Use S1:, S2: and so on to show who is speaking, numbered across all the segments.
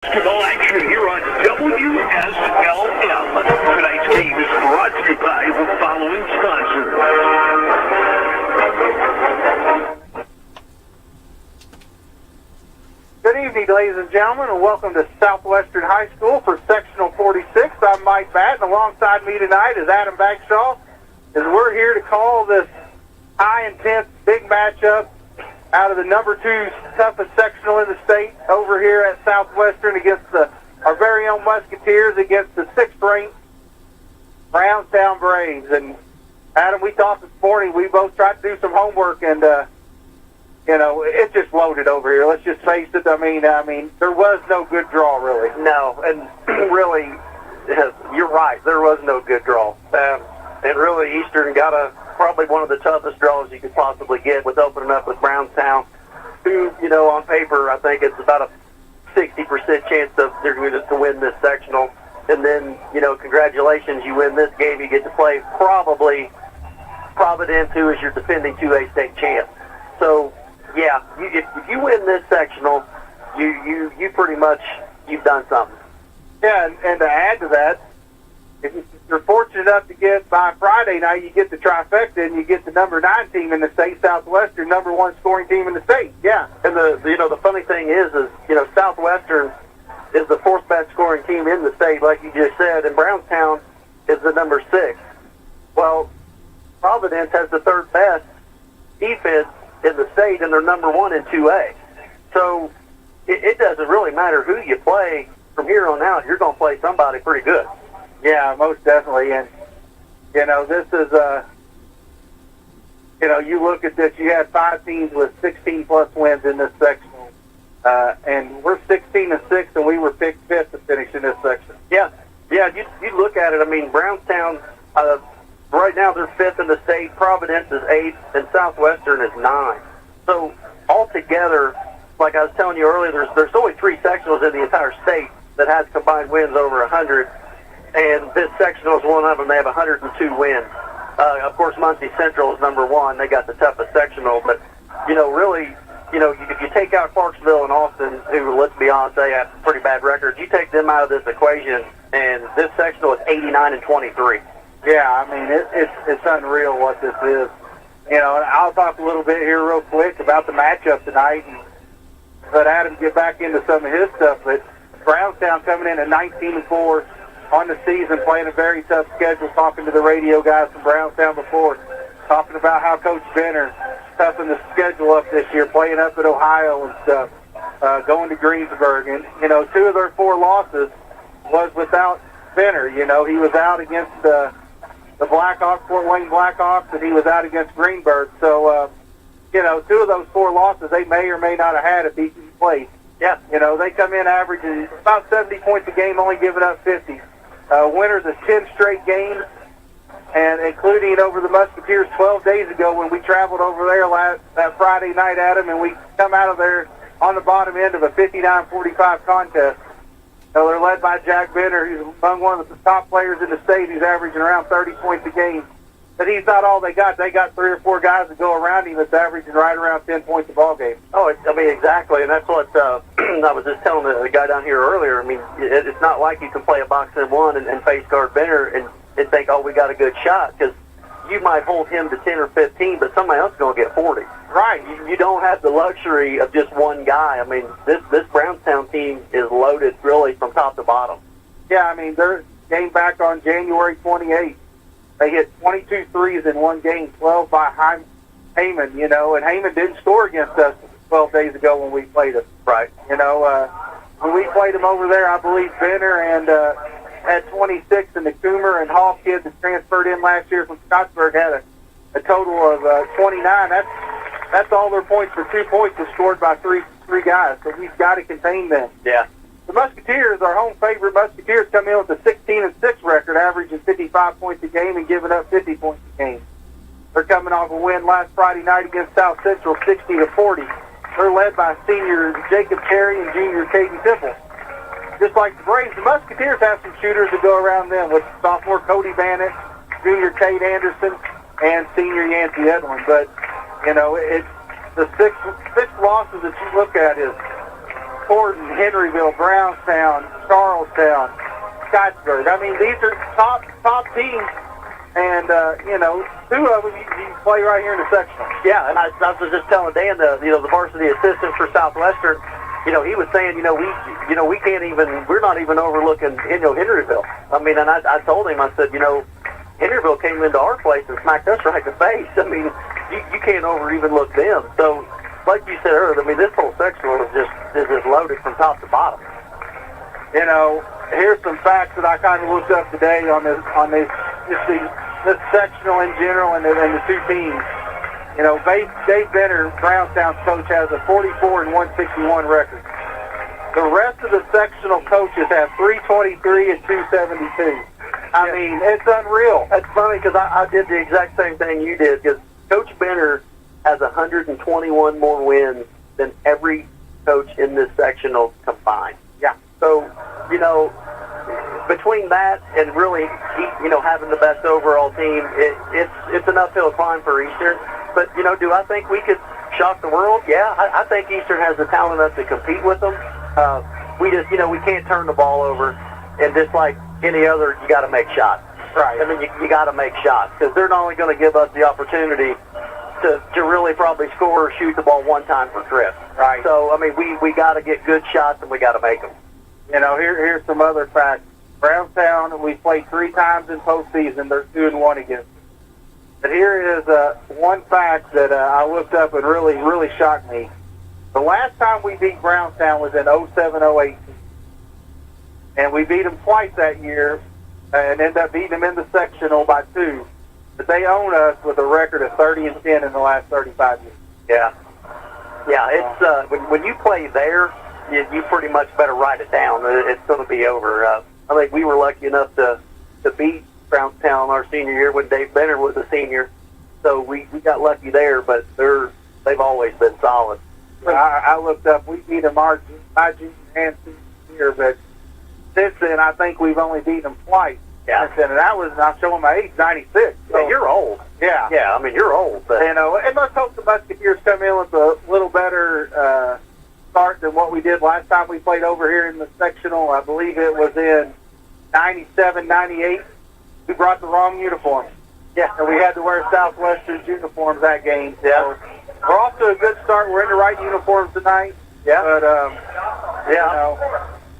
S1: Sectional Action here on Wslm. Tonight's game is brought to you by the following sponsors.
S2: Good evening, ladies and gentlemen, and welcome to Southwestern High School for Sectional 46. I'm Mike Batten. Alongside me tonight is Adam Bagshaw, as we're here to call this high-intense big matchup out of the number 2 toughest sectional in the state over here at Southwestern against our very own Musketeers against the 6th-ranked Brownstown Braves. And Adam, we thought this morning, we both tried to do some homework, and it's just loaded over here. Let's just face it. I mean, there was no good draw, really.
S3: No, and really, you're right. There was no good draw. And really, Eastern got probably one of the toughest draws you could possibly get with opening up with Brownstown, who, on paper, I think it's about a 60% chance of they're going to win this sectional. And then, congratulations, you win this game. You get to play probably Providence, who is your defending 2A state champ. So, yeah, if you win this sectional, you pretty much, you've done something.
S2: Yeah, and to add to that, if you're fortunate enough to get by Friday night, you get the trifecta and you get the number 9 team in the state, Southwestern, number 1 scoring team in the state. Yeah.
S3: And the funny thing is Southwestern is the 4th best scoring team in the state, like you just said, and Brownstown is the number 6. Well, Providence has the 3rd best defense in the state, and they're number 1 in 2A. So it doesn't really matter who you play from here on out. You're going to play somebody pretty good.
S2: Yeah, most definitely. And, this is, you look at this, you had 5 teams with 16-plus wins in this sectional. And we're 16-6, and we were picked 5th to finish in this section.
S3: Yeah, you look at it. I mean, Brownstown, right now they're 5th in the state, Providence is 8th, and Southwestern is 9. So altogether, like I was telling you earlier, there's only 3 sectionals in the entire state that has combined wins over 100. And this sectional is one of them. They have 102 wins. Of course, Muncie Central is number 1. They got the toughest sectional. But, really, if you take out Clarksville and Austin, who, let's be honest, they have pretty bad records, you take them out of this equation, and this sectional is 89-23.
S2: Yeah, I mean, it's unreal what this is. And I'll talk a little bit here real quick about the matchup tonight, and let Adam get back into some of his stuff. But Brownstown coming in at 19-4. On the season, playing a very tough schedule, talking to the radio guys from Brownstown before, talking about how Coach Benner toughened the schedule up this year, playing up at Ohio and stuff, going to Greensburg. And, 2 of their 4 losses was without Benner. He was out against the Blackhawks, Fort Wayne Blackhawks, and he was out against Greenberg. So, 2 of those 4 losses they may or may not have had if he played.
S3: Yeah.
S2: They come in averaging about 70 points a game, only giving up 50. Winners of 10 straight games, and including over the Musketeers 12 days ago when we traveled over there that Friday night, Adam, and we come out of there on the bottom end of a 59-45 contest. They're led by Jack Benner, who's among one of the top players in the state, who's averaging around 30 points a game. But he's not all they got. They got 3 or 4 guys that go around him that's averaging right around 10 points a ball game.
S3: Oh, exactly, and that's what I was just telling the guy down here earlier. I mean, it's not like you can play a box in 1 and face guard Benner and think, oh, we got a good shot, because you might hold him to 10 or 15, but somebody else is going to get 40.
S2: Right.
S3: You don't have the luxury of just one guy. I mean, this Brownstown team is loaded really from top to bottom.
S2: Yeah, I mean, their game back on January 28th. They hit 22 threes in one game, 12 by Heyman, and Heyman didn't score against us 12 days ago when we played him.
S3: Right.
S2: When we played him over there, I believe Benner and had 26, and the Coomer and Hall kid that transferred in last year from Scottsburg had a total of 29. That's all their points for 2 points was scored by three guys, so we've got to contain them.
S3: Yeah.
S2: The Musketeers, our home favorite Musketeers, come in with a 16-6 record, averaging 55 points a game and giving up 50 points a game. They're coming off a win last Friday night against South Central, 60-40. They're led by senior Jacob Terry and junior Caden Temple. Just like the Braves, the Musketeers have some shooters that go around them with sophomore Cody Bannett, junior Tate Anderson, and senior Yancey Edwin. But, it's the six losses that you look at is Thornton, Henryville, Brownstown, Charlestown, Scottsburg. I mean, these are top teams, and two of them you play right here in the sectional.
S3: Yeah, and I was just telling Dan, the varsity assistant for Southwestern, he was saying, we can't even, we're not even overlooking, Henryville. I mean, and I told him, I said, Henryville came into our place and smacked us right in the face. I mean, you can't even look them. So, like you said earlier, I mean, this whole sectional is just loaded from top to bottom.
S2: Here's some facts that I kind of looked up today on this sectional in general and the two teams. Dave Benner, Brownstown's coach, has a 44 and 161 record. The rest of the sectional coaches have 323 and 272. I mean, it's unreal.
S3: That's funny because I did the exact same thing you did, because Coach Benner has 121 more wins than every coach in this sectional combined.
S2: Yeah.
S3: So, between that and really, having the best overall team, it's an uphill climb for Eastern. But, do I think we could shock the world? Yeah, I think Eastern has the talent enough to compete with them. We just, we can't turn the ball over, and just like any other, you got to make shots.
S2: Right.
S3: I mean, you got to make shots, because they're not only going to give us the opportunity to really probably score or shoot the ball one time per trip.
S2: Right.
S3: So, I mean, we got to get good shots, and we got to make them.
S2: Here's some other facts. Brownstown, we played 3 times in postseason. They're 2-1 against. But here is one fact that I looked up and really shocked me. The last time we beat Brownstown was in 07-08. And we beat them twice that year and ended up beating them in the sectional by 2. But they own us with a record of 30 and 10 in the last 35 years.
S3: Yeah. Yeah, it's when you play there, you pretty much better write it down. It's going to be over. I think we were lucky enough to beat Brownstown our senior year when Dave Benner was a senior. So we got lucky there, but they've always been solid.
S2: I looked up, we beat them my junior and senior year, but since then I think we've only beaten them twice.
S3: Yeah.
S2: Since then, and that was, I'm showing my age, 96. So,
S3: yeah, you're old.
S2: Yeah.
S3: Yeah, I mean, you're old. But
S2: and let's hope the Musketeers come in with a little better start than what we did last time we played over here in the sectional. I believe it was in 97, 98. We brought the wrong uniform.
S3: Yeah.
S2: And we had to wear Southwestern's uniforms that game.
S3: Yeah.
S2: So we're off to a good start. We're in the right uniforms tonight.
S3: Yeah.
S2: But,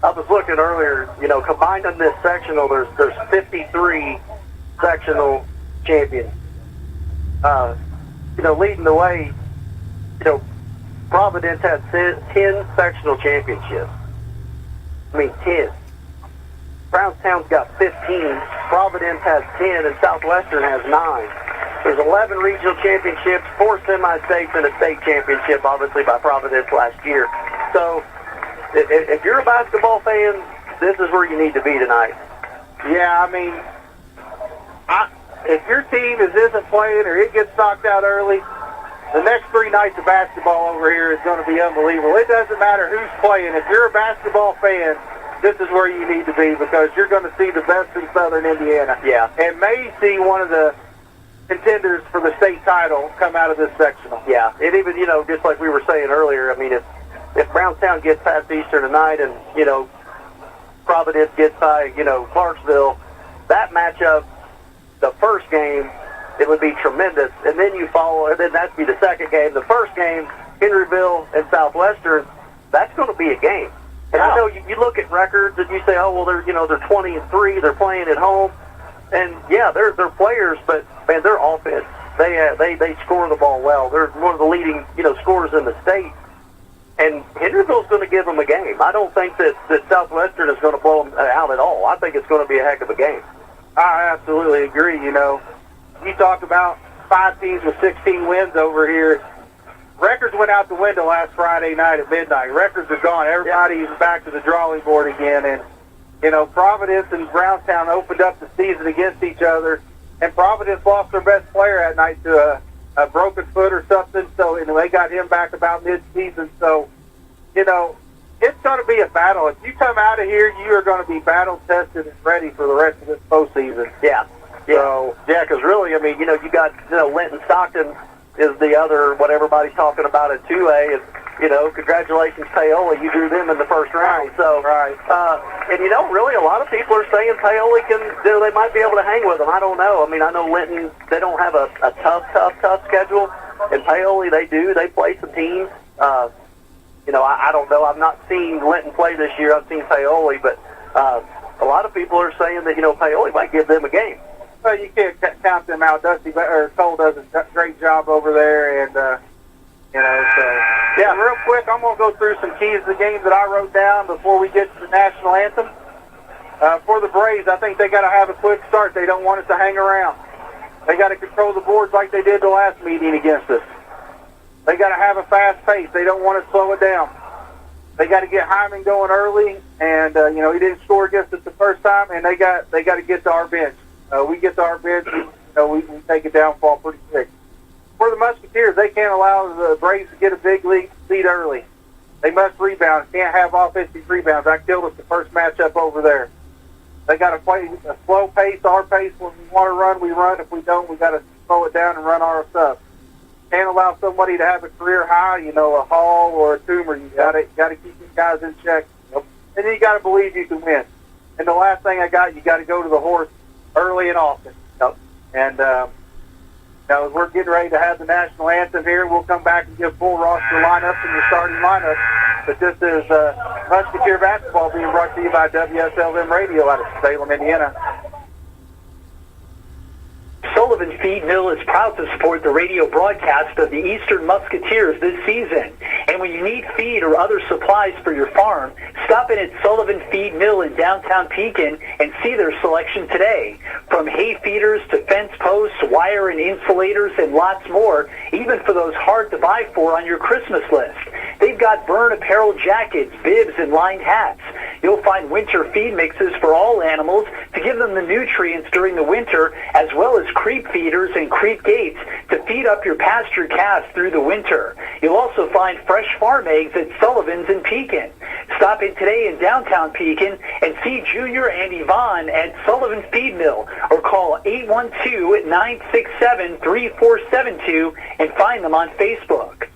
S3: I was looking earlier, combined in this sectional, there's 53 sectional champions. Leading the way, Providence has 10 sectional championships. I mean, 10. Brownstown's got 15, Providence has 10, and Southwestern has 9. There's 11 regional championships, 4 semi-states, and a state championship, obviously, by Providence last year. So, if you're a basketball fan, this is where you need to be tonight.
S2: Yeah, I mean, if your team isn't playing or it gets knocked out early, the next 3 nights of basketball over here is going to be unbelievable. It doesn't matter who's playing. If you're a basketball fan, this is where you need to be, because you're going to see the best in Southern Indiana.
S3: Yeah.
S2: And may see one of the contenders for the state title come out of this sectional.
S3: Yeah. And even, just like we were saying earlier, I mean, if Brownstown gets past Eastern tonight and, Providence gets by, Clarksville, that matchup, the first game, it would be tremendous. And then you follow, and then that'd be the second game. The first game, Henryville and Southwestern, that's going to be a game. And I know you look at records and you say, oh, well, they're 20-3, they're playing at home. And, yeah, they're players, but, man, their offense, they score the ball well. They're one of the leading, scorers in the state. And Henryville's going to give them a game. I don't think that Southwestern is going to blow them out at all. I think it's going to be a heck of a game.
S2: I absolutely agree. You talk about 5 teams with 16 wins over here. Records went out the window last Friday night at midnight. Records are gone. Everybody's back to the drawing board again. And, Providence and Brownstown opened up the season against each other. And Providence lost their best player that night to a broken foot or something. So, they got him back about mid-season. So, it's going to be a battle. If you come out of here, you are going to be battle-tested and ready for the rest of this postseason.
S3: Yeah.
S2: So,
S3: yeah, because really, I mean, you got, Linton Stockton is the other, what everybody's talking about in 2A. congratulations, Paoli, you drew them in the first round. So, and really a lot of people are saying Paoli they might be able to hang with them. I don't know. I mean, I know Linton, they don't have a tough schedule, and Paoli, they do. They play some teams. I don't know. I've not seen Linton play this year. I've seen Paoli, but a lot of people are saying that, Paoli might give them a game.
S2: Well, you can't count them out. Cole does a great job over there, and, yeah, real quick, I'm going to go through some keys to the games that I wrote down before we get to the national anthem. For the Braves, I think they got to have a quick start. They don't want it to hang around. They got to control the boards like they did the last meeting against us. They got to have a fast pace. They don't want to slow it down. They got to get Hyman going early, and he didn't score against us the first time, and they got to get to our bench. We get to our bench, we take a downfall pretty quick. For the Musketeers, they can't allow the Braves to get a big lead early. They must rebound. Can't have offensive rebounds. I killed us the first matchup over there. They got to play a slow pace, our pace. When we want to run, we run. If we don't, we got to slow it down and run our stuff. Can't allow somebody to have a career high, a Hall or a Toomer. You got to keep these guys in check. And then you got to believe you can win. And the last thing you got to go to the horse early and often. And now as we're getting ready to have the national anthem here, we'll come back and give full roster lineups and the starting lineup. But this is Musketeer basketball being brought to you by Wslm Radio out of Salem, Indiana.
S4: Sullivan Feed Mill is proud to support the radio broadcast of the Eastern Musketeers this season. And when you need feed or other supplies for your farm, stop in at Sullivan Feed Mill in downtown Pekin and see their selection today. From hay feeders to fence posts, wire and insulators, and lots more, even for those hard to buy for on your Christmas list. They've got burn apparel jackets, bibs, and lined hats. You'll find winter feed mixes for all animals to give them the nutrients during the winter, as well as creep feeders and creep gates to feed up your pasture calves through the winter. You'll also find fresh farm eggs at Sullivan's in Pekin. Stop in today in downtown Pekin and see Junior and Yvonne at Sullivan Feed Mill, or call 812-967-3472 and find them on Facebook.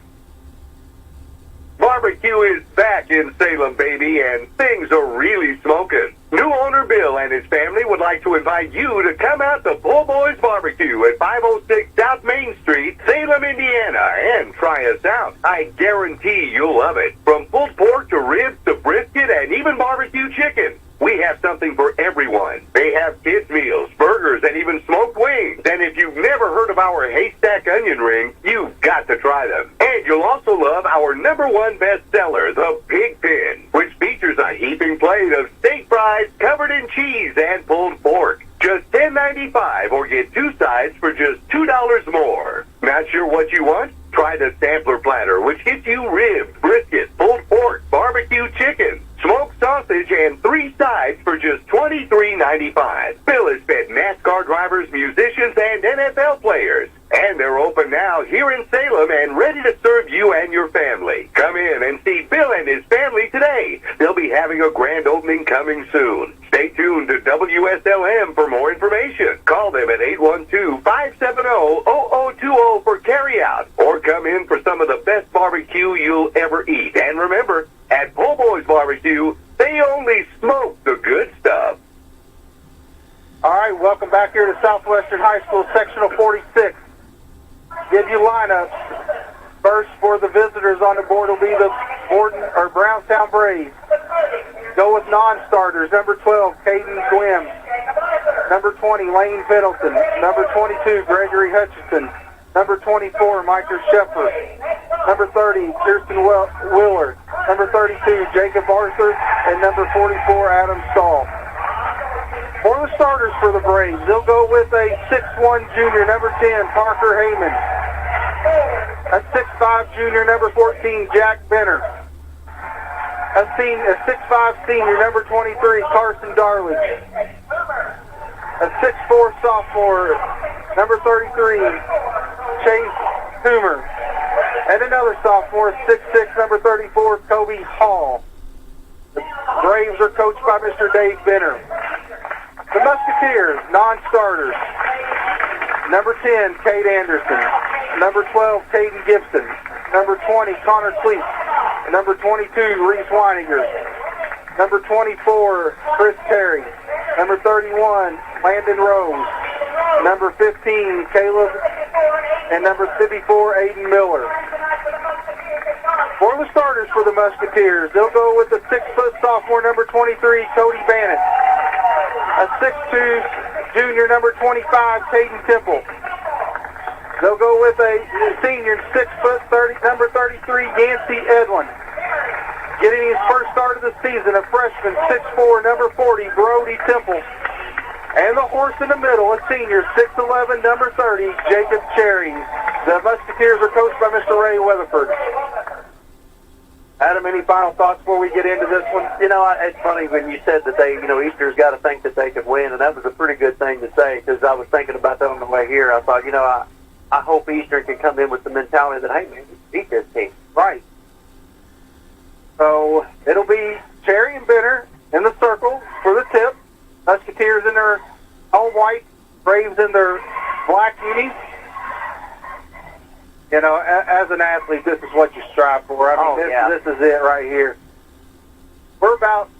S1: Barbecue is back in Salem, baby, and things are really smoking. New owner Bill and his family would like to invite you to come out to Po' Boys Barbecue at 506 South Main Street, Salem, Indiana, and try us out. I guarantee you'll love it. From pulled pork to ribs to brisket and even barbecue chicken. We have something for everyone. They have kids' meals, burgers, and even smoked wings. And if you've never heard of our haystack onion rings, you've got to try them. And you'll also love our #1 bestseller, the Pig Pin, which features a heaping plate of steak fries covered in cheese and pulled pork. Just $10.95 or get 2 sides for just $2 more. Not sure what you want? Try the sampler platter, which gets you ribs, brisket, pulled pork, barbecue chicken, smoked sausage, and 3 sides for just $23.95. Bill has fed NASCAR drivers, musicians, and NFL players. And they're open now here in Salem and ready to serve you and your family. Come in and see Bill and his family today. They'll be having a grand opening coming soon. Stay tuned to WSLM for more information. Call them at 812-570-0020 for carryout, or come in for some of the best barbecue you'll ever eat. And remember, at Po' Boys Barbecue, they only smoke the good stuff.
S2: All right, welcome back here to Southwestern High School, Sectional 46. Give you lineups. First for the visitors on the board will be the Brownstown Braves. Go with non-starters. Number 12, Caden Gwim. Number 20, Lane Middleton. Number 22, Gregory Hutchinson. Number 24, Micah Shepard. Number 30, Kirsten Wheeler. Number 32, Jacob Arthur. And number 44, Adam Stahl. For the starters for the Braves, they'll go with a 6'1 junior, number 10, Parker Heyman. A 6'5 junior, number 14, Jack Benner. A 6'5 senior, number 23, Carson Darlidge. A 6'4 sophomore, number 33, Chase Toomer. And another sophomore, 6'6", number 34, Kobe Hall. The Braves are coached by Mr. Dave Benner. The Musketeers, non-starters. Number 10, Kate Anderson. Number 12, Caden Gibson. Number 20, Connor Cleese. Number 22, Reese Weininger. Number 24, Chris Terry. Number 31, Landon Rose. Number 15, Caleb. And number 54, Aiden Miller. For the starters for the Musketeers, they'll go with the 6-foot sophomore, number 23, Cody Bannett. A 6'2", junior, number 25, Caden Temple. They'll go with a senior, 6'30", number 33, Yancey Edwin. Getting his first start of the season, a freshman, 6'4", number 40, Brody Temple. And the horse in the middle, a senior, 6'11", number 30, Jacob Cherry. The Musketeers are coached by Mr. Ray Weatherford. Adam, any final thoughts before we get into this one?
S3: You know, it's funny when you said that they, Easter's got to think that they could win, and that was a pretty good thing to say, because I was thinking about that on the way here. I thought, I hope Eastern can come in with the mentality that, hey, man, we beat this team.
S2: Right. So it'll be Cherry and Benner in the circle for the tip. Musketeers in their home white, Braves in their black unis. As an athlete, this is what you strive for. This is it right here. We're about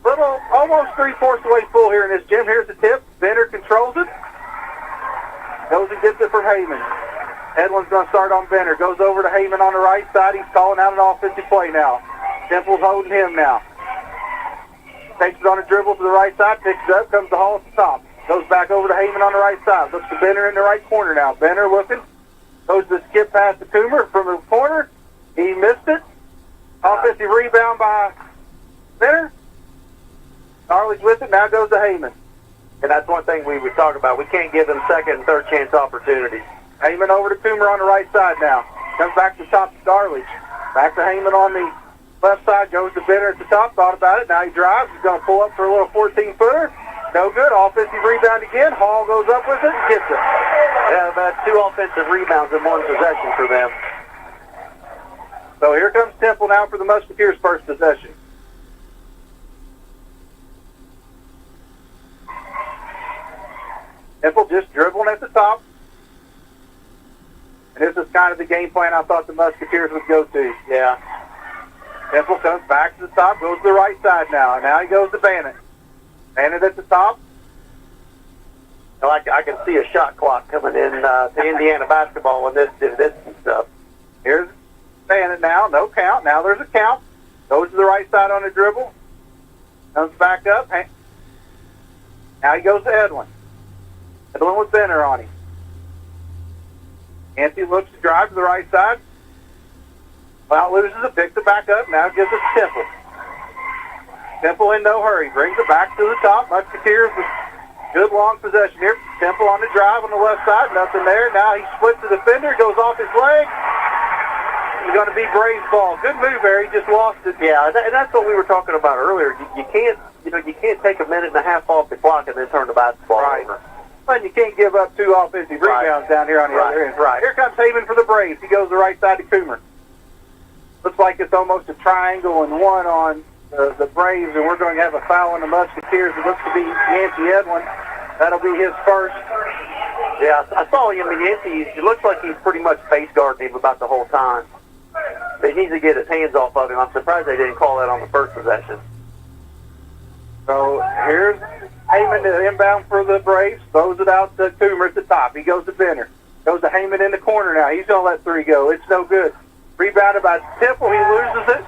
S2: almost 3/4 way full here in this gym. Here's the tip. Benner controls it. Goes and gets it for Heyman. Edwin's going to start on Benner. Goes over to Heyman on the right side. He's calling out an offensive play now. Temple's holding him now. Takes it on a dribble to the right side. Picks it up. Comes the Hall at the top. Goes back over to Heyman on the right side. Looks to Benner in the right corner now. Benner looking. Goes to skip past the Toomer from the corner. He missed it. Offensive rebound by Benner. Darley's with it. Now goes to Heyman.
S3: And that's one thing we would talk about. We can't give them second and third chance opportunities.
S2: Heyman over to Toomer on the right side now. Comes back to the top to Darley. Back to Heyman on the left side. Goes to Benner at the top. Thought about it. Now he drives. He's going to pull up for a little 14-footer. No good. Offensive rebound again. Hall goes up with it and gets it.
S3: Yeah, about 2 offensive rebounds in 1 possession for them.
S2: So here comes Temple now for the Musketeers' first possession. Temple just dribbling at the top. And this is kind of the game plan I thought the Musketeers would go to.
S3: Yeah.
S2: Temple comes back to the top, goes to the right side now. And now he goes to Bannett. Bannett at the top.
S3: I can see a shot clock coming in to Indiana basketball when this stuff.
S2: Here's Bannett now. No count. Now there's a count. Goes to the right side on the dribble. Comes back up. Now he goes to Edwin. Edwin with Benner on him. Yancey looks to drive to the right side. Well, loses it, picks it back up. Now gives it to Temple. Temple in no hurry. Brings it back to the top. Musketeers with good long possession here. Temple on the drive on the left side. Nothing there. Now he splits the defender. Goes off his leg. He's going to be Braves ball. Good move there. He just lost it.
S3: Yeah, and that's what we were talking about earlier. You can't take a minute and a half off the clock and then turn the basketball over.
S2: But you can't give up 2 offensive rebounds down here on the other end.
S3: Right.
S2: Here comes Haven for the Braves. He goes the right side to Coomer. Looks like it's almost a triangle and one on the Braves, and we're going to have a foul on the Musketeers. It looks to be Yancey Edwin. That'll be his first.
S3: Yeah, I saw him, and Yancey, it looks like he's pretty much face guarding him about the whole time. They need to get his hands off of him. I'm surprised they didn't call that on the first possession.
S2: So here's Heyman to inbound for the Braves. Throws it out to Coomer at the top. He goes to Benner. Goes to Heyman in the corner now. He's going to let 3 go. It's no good. Rebounded by Temple. He loses it.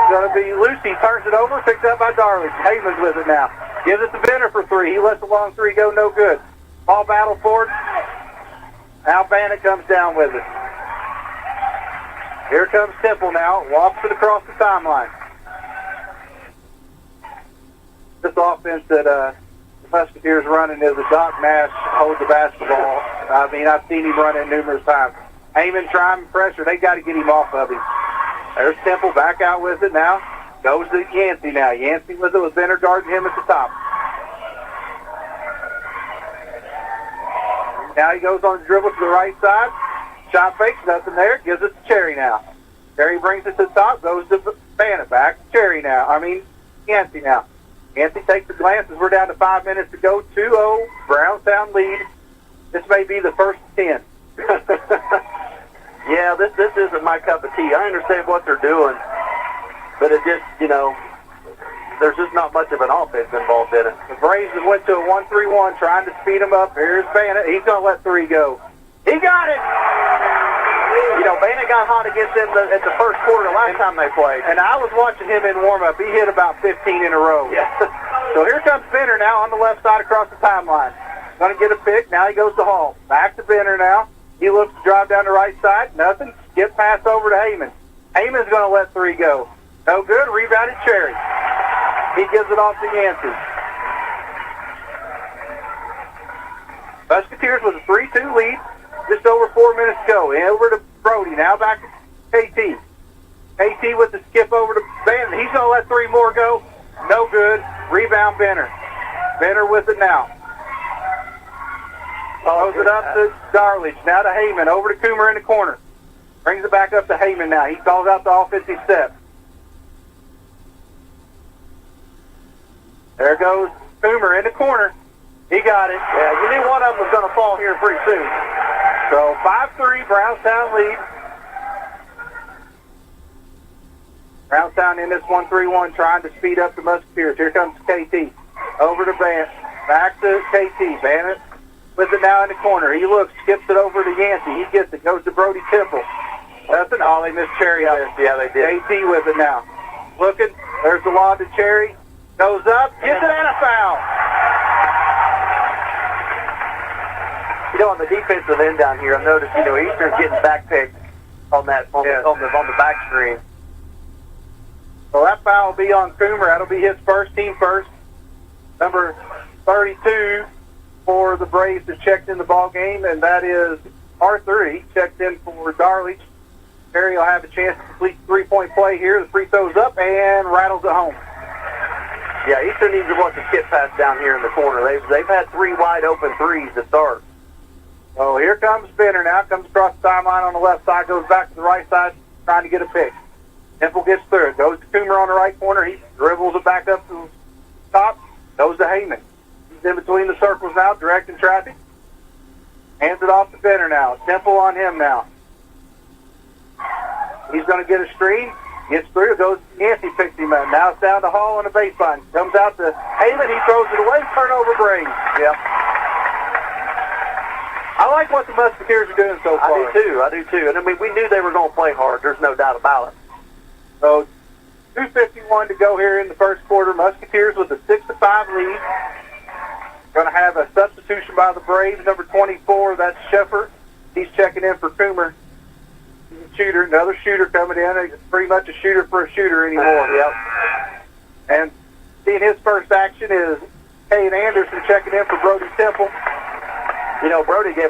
S2: Going to be loose. He turns it over. Picked up by Darley. Heyman's with it now. Gives it to Benner for 3. He lets the long 3 go. No good. Ball battle forward. Now Bannett comes down with it. Here comes Temple now. Walks it across the timeline. This offense that the Musketeers running is a Doc Nash holds the basketball. I mean, I've seen him run it numerous times. Heyman trying pressure. They got to get him off of him. There's Temple back out with it now. Goes to Yancey now. Yancey with it with Benner guarding him at the top. Now he goes on the dribble to the right side. Shot fakes, nothing there. Gives it to Cherry now. Cherry brings it to the top. Goes to Bannett back. Cherry now. Yancey now. Yancey takes the glance as we're down to 5 minutes to go. 2-0, Brownstown lead. This may be the first 10.
S3: Yeah, this isn't my cup of tea. I understand what they're doing, but it just, there's just not much of an offense involved in it.
S2: The Braves went to a 1-3-1, trying to speed him up. Here's Bannett. He's going to let 3 go. He got it!
S3: Bannett got hot against them at the first quarter last time they played.
S2: And I was watching him in warm-up. He hit about 15 in a row.
S3: Yeah.
S2: So here comes Benner now on the left side across the timeline. Going to get a pick. Now he goes to Hall. Back to Benner now. He looks to drive down the right side. Nothing. Skip pass over to Heyman. Heyman's going to let 3 go. No good. Rebounded Cherry. He gives it off to Yancey. Musketeers with a 3-2 lead. Just over 4 minutes to go. And over to Brody. Now back to KT. KT with the skip over to Bennett. He's going to let 3 more go. No good. Rebound Benner. Benner with it now. Throws it up to Darledge. Now to Heyman. Over to Coomer in the corner. Brings it back up to Heyman now. He calls out the offensive step. There goes Coomer in the corner. He got it.
S3: Yeah, you knew one of them was going to fall here pretty soon.
S2: So 5-3, Brownstown lead. Brownstown in this 1-3-1 trying to speed up the Musketeers. Here comes KT. Over to Bannett. Back to KT. Bannett with it now in the corner. He looks, skips it over to Yancey. He gets it. Goes to Brody Temple. Nothing. Oh, they missed Cherry out.
S3: Yeah, they did.
S2: KT with it now. Looking. There's the lob to Cherry. Goes up. Gets it and a foul.
S3: On the defensive end down here, I've noticed, Eastern's getting backpicked on that on the back screen.
S2: So that foul will be on Coomer. That'll be his first, team first. Number 32 for the Braves that checked in the ball game, and that is Arthur. He checked in for Darledge. Perry will have a chance to complete the 3-point play here. The free throw's up and rattles it home.
S3: Yeah, Eastern needs to watch the skip pass down here in the corner. They've had 3 wide open threes to start.
S2: So here comes Benner now. Comes across the timeline on the left side. Goes back to the right side, trying to get a pick. Temple gets through it. Goes to Coomer on the right corner. He dribbles it back up to the top. Goes to Heyman. He's in between the circles now, directing traffic. Hands it off to Benner now. Temple on him now. He's going to get a screen. Gets through. Goes to Yancey, picks him up. Now it's down to Hall on the baseline. Comes out to Heyman. He throws it away. Turnover Braves.
S3: Yeah.
S2: I like what the Musketeers are doing so far.
S3: I do too. And we knew they were going to play hard. There's no doubt about it.
S2: So 2:51 to go here in the first quarter. Musketeers with a 6-5 lead. Going to have a substitution by the Braves. Number 24, that's Sheffer. He's checking in for Coomer. He's a shooter. Another shooter coming in. He's pretty much a shooter for a shooter anymore.
S3: Yep.
S2: And seeing his first action is Kane Anderson checking in for Brody Temple.
S3: Brody gave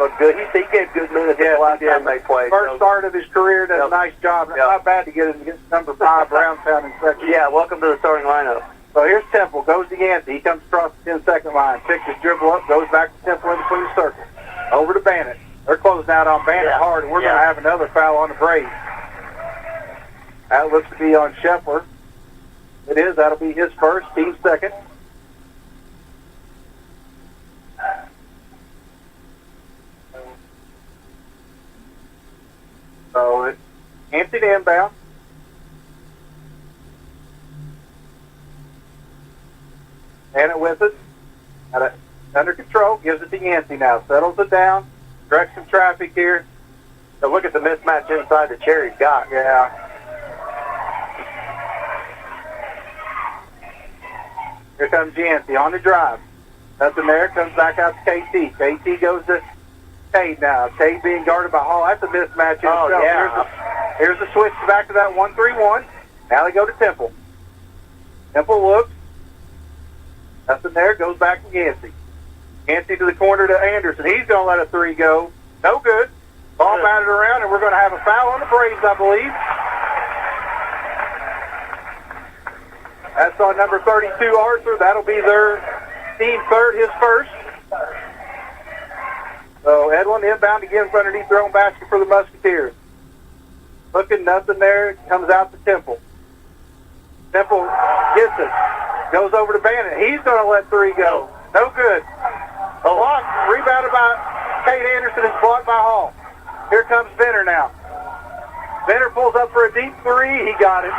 S3: he gave good minutes the last time they played.
S2: First start of his career, does a nice job.
S3: Yep.
S2: Not bad to get him against number 5 Brownstown in section.
S3: Yeah, welcome to the starting lineup.
S2: So here's Temple, goes to Yancey. He comes across the 10-second line, picks his dribble up, goes back to Temple in between the circles. Over to Bannett. They're closing out on Bannett hard, and we're going to have another foul on the Braves. That looks to be on Scheffler. It is. That'll be his first, team second. So it's empty to inbound. Bannett with it. Got it under control. Gives it to Yancey now. Settles it down. Directs some traffic here.
S3: So look at the mismatch inside the Cherry's got.
S2: Yeah. Here comes Yancey on the drive. Nothing there. Comes back out to KT. KT goes to Cade now. Cade being guarded by Hall. That's a mismatch in itself.
S3: Yeah.
S2: Here's the switch back to that 1-3-1. Now they go to Temple. Temple looks. Nothing there. Goes back to Yancey. Yancey to the corner to Anderson. He's going to let a 3 go. No good. Ball batted around, and we're going to have a foul on the Braves, I believe. That's on number 32, Arthur. That'll be their team third, his first. So Edwin inbound again underneath their own basket for the Musketeers. Looking, nothing there. Comes out to Temple. Temple gets it. Goes over to Bannett. He's going to let 3 go. No good. A block. Rebounded by Kate Anderson. Is blocked by Hall. Here comes Benner now. Benner pulls up for a deep 3. He got it.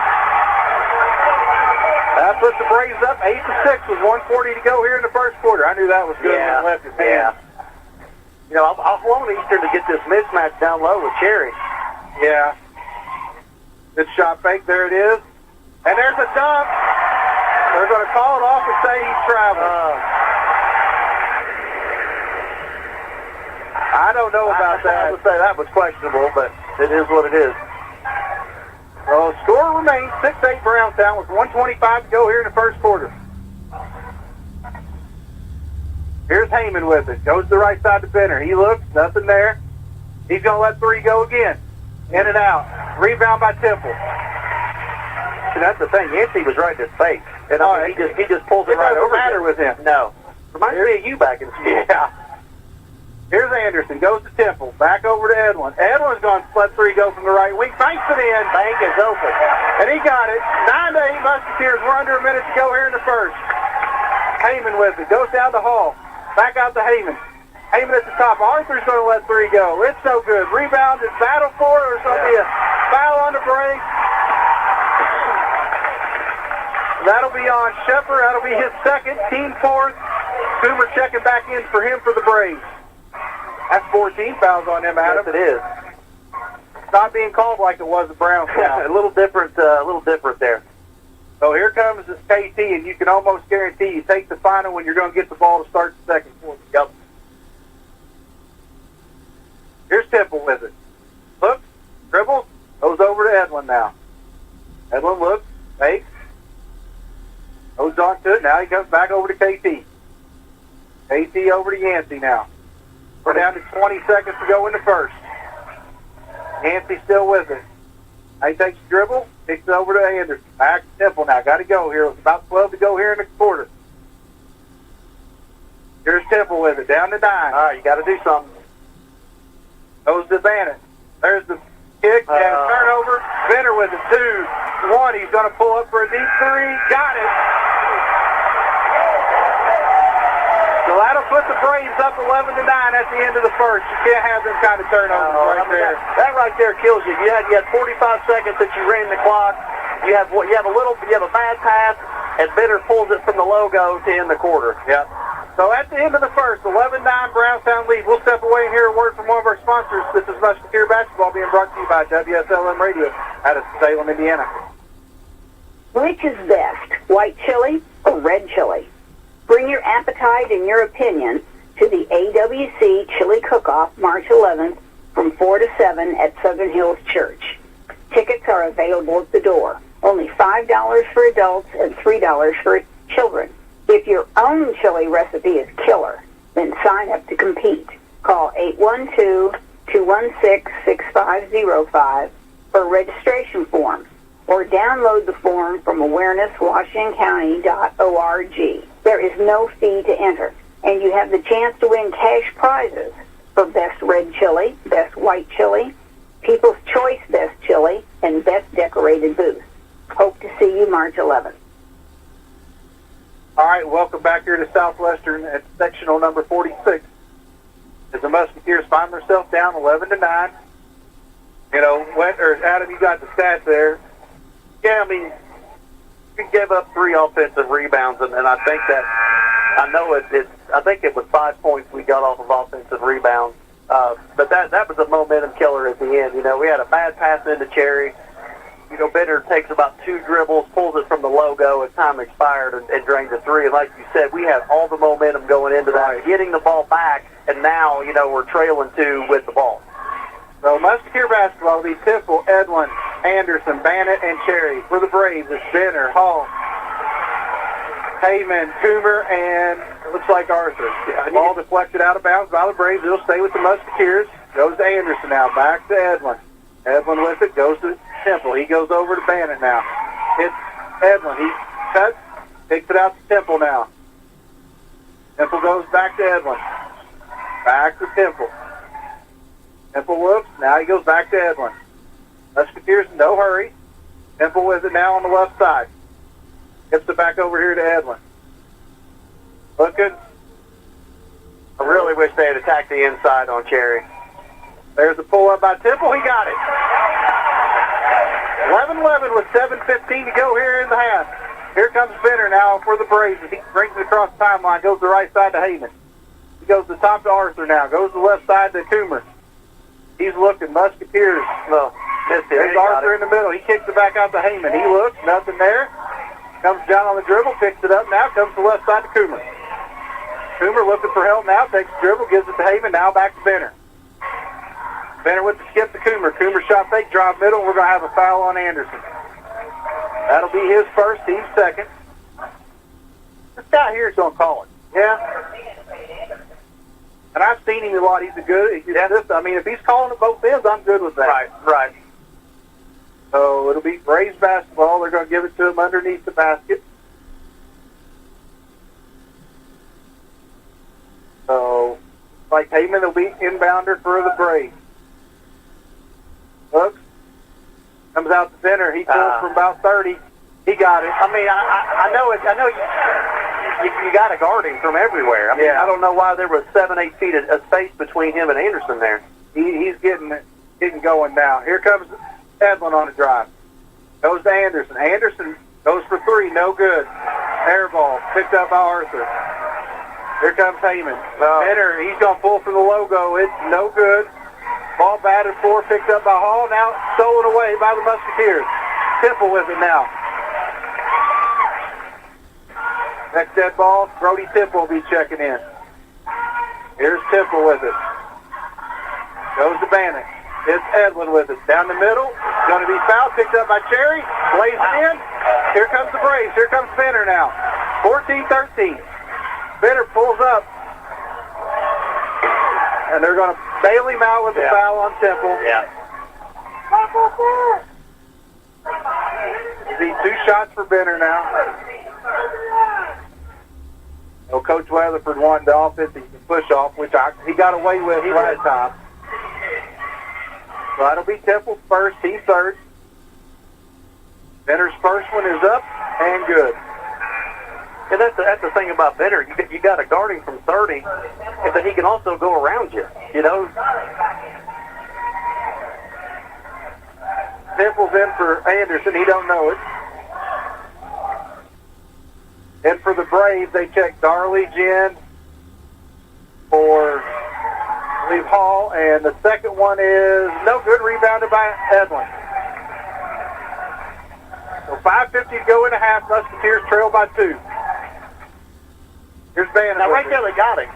S2: That puts the Braves up 8-6 with 1:40 to go here in the first quarter. I knew that was good when it left his hand.
S3: You know, I've wanted Eastern to get this mismatch down low with Cherry.
S2: Yeah. Good shot fake. There it is. And there's a dunk. They're going to call it off and say he's traveling. I don't know about that.
S3: I would say that was questionable, but it is what it is.
S2: Well, score remains 6-8 Brownstown with 1:25 to go here in the first quarter. Here's Heyman with it. Goes to the right side to Benner. He looks. Nothing there. He's going to let three go again. In and out. Rebound by Temple.
S3: See, that's the thing. Yancey was right in his face. And I mean, he just pulls it right over.
S2: It doesn't matter with him.
S3: No. Reminds me of you back in school.
S2: Yeah. Here's Anderson. Goes to Temple. Back over to Edwin. Edwin's going to let three go from the right wing. Banks it in.
S3: Bank is open.
S2: And he got it. 9-8 Musketeers. We're under a minute to go here in the first. Heyman with it. Goes down the hall. Back out to Heyman. Heyman at the top. Arthur's going to let three go. It's no good. Rebound is battle for it, or it's going to be a foul on the break. That'll be on Shepard. That'll be his second, team fourth. Coomer checking back in for him for the Braves. That's 14 fouls on him, Adam.
S3: Yes, it is.
S2: It's not being called like it was the Browns now.
S3: a little different there.
S2: So here comes this KT, and you can almost guarantee you take the final when you're going to get the ball to start the second quarter.
S3: Yep.
S2: Here's Temple with it. Looks, dribbles, goes over to Edwin now. Edwin looks, fakes, goes on to it. Now he comes back over to KT. KT over to Yancey now. We're down to 20 seconds to go in the first. Yancey still with it. He takes the dribble, kicks it over to Anderson. Back to Temple now. Got to go here. It's about 12 to go here in the quarter. Here's Temple with it. Down to 9.
S3: All right, you got to do something.
S2: Goes to Bannon. There's the kick and turnover. Benner with it. 2-1. He's going to pull up for a deep three. Got it. So that'll put the Braves up 11-9 at the end of the first. You can't have them kind of turnovers there.
S3: That right there kills you. You had 45 seconds that you ran the clock. You have a bad pass, and Benner pulls it from the logo to end the quarter.
S2: Yep. So at the end of the first, 11-9 Brownstown lead. We'll step away and hear a word from one of our sponsors. This is Musketeer Basketball being brought to you by WSLM Radio out of Salem, Indiana.
S5: Which is best, white chili or red chili? Bring your appetite and your opinion to the AWC Chili Cook-Off March 11th from 4 to 7 at Southern Hills Church. Tickets are available at the door. Only $5 for adults and $3 for children. If your own chili recipe is killer, then sign up to compete. Call 812-216-6505 for a registration form, or download the form from awarenesswashingtoncounty.org. There is no fee to enter, and you have the chance to win cash prizes for Best Red Chili, Best White Chili, People's Choice Best Chili, and Best Decorated Booth. Hope to see you March 11th.
S2: All right, welcome back here to Southwestern at sectional number 46. As the Musketeers find themselves down 11-9. You know, Adam, you got the stats there.
S3: Yeah, I mean, we gave up 3 offensive rebounds, and I think that I think it was 5 points we got off of offensive rebounds. But that was a momentum killer at the end. You know, we had a bad pass into Cherry. You know, Benner takes about 2 dribbles, pulls it from the logo as time expired, and drains a 3. And like you said, we had all the momentum going into that, getting the ball back, and now, you know, we're trailing 2 with the ball.
S2: So Musketeer basketball will be Temple, Edwin, Anderson, Bannon, and Cherry. For the Braves, it's Benner, Hall, Heyman, Coomer, and it looks like Arthur. Ball deflected out of bounds by the Braves. It'll stay with the Musketeers. Goes to Anderson now. Back to Edwin. Edwin with it. Goes to Temple. He goes over to Bannon now. Hits Edwin. He cuts. Takes it out to Temple now. Temple goes back to Edwin. Back to Temple. Temple looks. Now he goes back to Edwin. Musketeers, no hurry. Temple with it now on the left side. Gets it back over here to Edwin. Looking.
S3: I really wish they had attacked the inside on Cherry.
S2: There's the pull-up by Temple. He got it. 11-11 with 7:15 to go here in the half. Here comes Benner now for the Braves. He brings it across the timeline, goes to the right side to Heyman. He goes to the top to Arthur now, goes to the left side to Coomer. He's looking, Musketeers.
S3: No, missed it.
S2: There's Arthur in the middle. He kicks it back out to Heyman. He looks, nothing there. Comes John on the dribble, picks it up now, comes to the left side to Coomer. Coomer looking for help now, takes the dribble, gives it to Heyman, now back to Benner. Benner with the skip to Coomer. Coomer shot fake, drive middle. We're going to have a foul on Anderson. That'll be his first, team second. This guy here is going to call it. Yeah. And I've seen him a lot. He's a good. I mean, if he's calling at both ends, I'm good with that.
S3: Right.
S2: So it'll be Braves basketball. They're going to give it to him underneath the basket. So, like Heyman will be inbounder for the Braves. Looks. Comes out to Benner. He pulls from about 30. He got it.
S3: I mean, I know you got to guard him from everywhere. I mean, I don't know why there was 7-8 feet of space between him and Anderson there.
S2: He's getting going now. Here comes Edlin on the drive. Goes to Anderson. Anderson goes for three. No good. Air ball. Picked up by Arthur. Here comes Heyman. Benner, he's going to pull for the logo. It's no good. Ball batted for, picked up by Hall. Now stolen away by the Musketeers. Temple with it now. Next dead ball, Brody Temple will be checking in. Here's Temple with it. Goes to Bannock. It's Edlin with it. Down the middle. Going to be fouled. Picked up by Cherry. Plays it in. Here comes the Braves. Here comes Benner now. 14-13. Benner pulls up. And they're going to bail him out with a foul on Temple.
S3: Yeah.
S2: See 2 shots for Benner now. Well, Coach Weatherford wanted the offensive push-off, which he got away with last time. So that'll be Temple's first, team third. Benner's first one is up and good.
S3: And that's the thing about Benner. You got to guard him from 30, and then he can also go around you. You know.
S2: Temple's in for Anderson. He don't know it. And for the Braves, they check Darley, Jen for leave Hall, and the second one is no good, rebounded by Edlin. So 5:50 to go in a half. Musketeers trail by 2. Here's Bannon.
S3: Now right there they got him.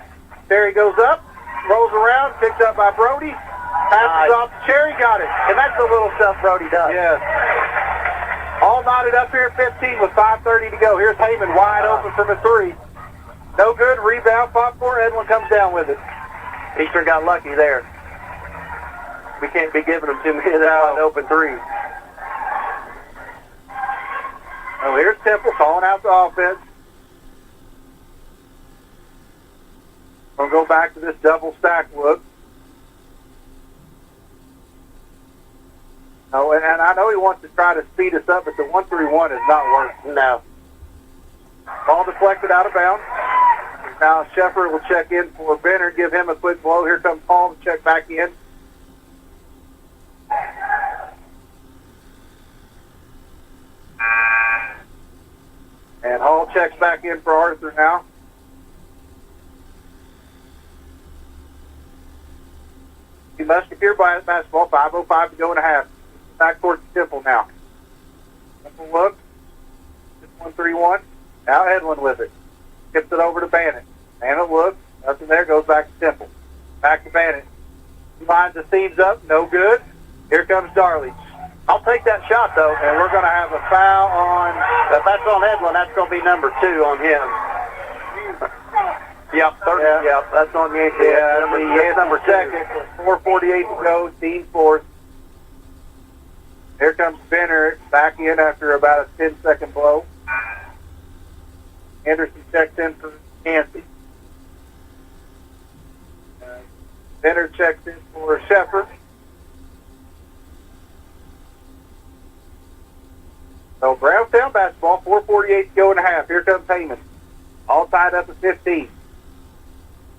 S2: Terry goes up, rolls around, picked up by Brody, passes off to Cherry, got it.
S3: And that's the little stuff Brody does.
S2: Yes. All knotted up here at 15 with 5:30 to go. Here's Heyman wide open from a 3. No good. Rebound, fought for. Edlin comes down with it.
S3: Eastern got lucky there. We can't be giving them too many of that wide open 3s.
S2: Oh, here's Temple calling out the offense. We'll go back to this double stack look. Oh, and I know he wants to try to speed us up, but the 1-3-1 is not working.
S3: No.
S2: Ball deflected out of bounds. Now Shepard will check in for Benner, give him a quick blow. Here comes Paul to check back in. And Hall checks back in for Arthur now. The Musketeer basketball, 5:05 to go in a half. Back towards Temple now. Temple look. 1-3-1. Now Edlin with it. Tips it over to Bannon. Bannon looks. Nothing there. Goes back to Temple. Back to Bannon. He lines the seams up. No good. Here comes Darley.
S3: I'll take that shot, though.
S2: And we're going to have a foul on...
S3: If that's on Edlin, that's going to be number 2 on him. Yep, 30.
S2: Yeah.
S3: Yep, that's on Yankee.
S2: Yeah,
S3: number 2.
S2: Second. 4:48 to go. Team fourth. Here comes Benner back in after about a 10-second blow. Anderson checks in for Yancey. Benner checks in for Shepard. So Brownstown basketball, 4:48 to go in a half. Here comes Heyman. All tied up at 15.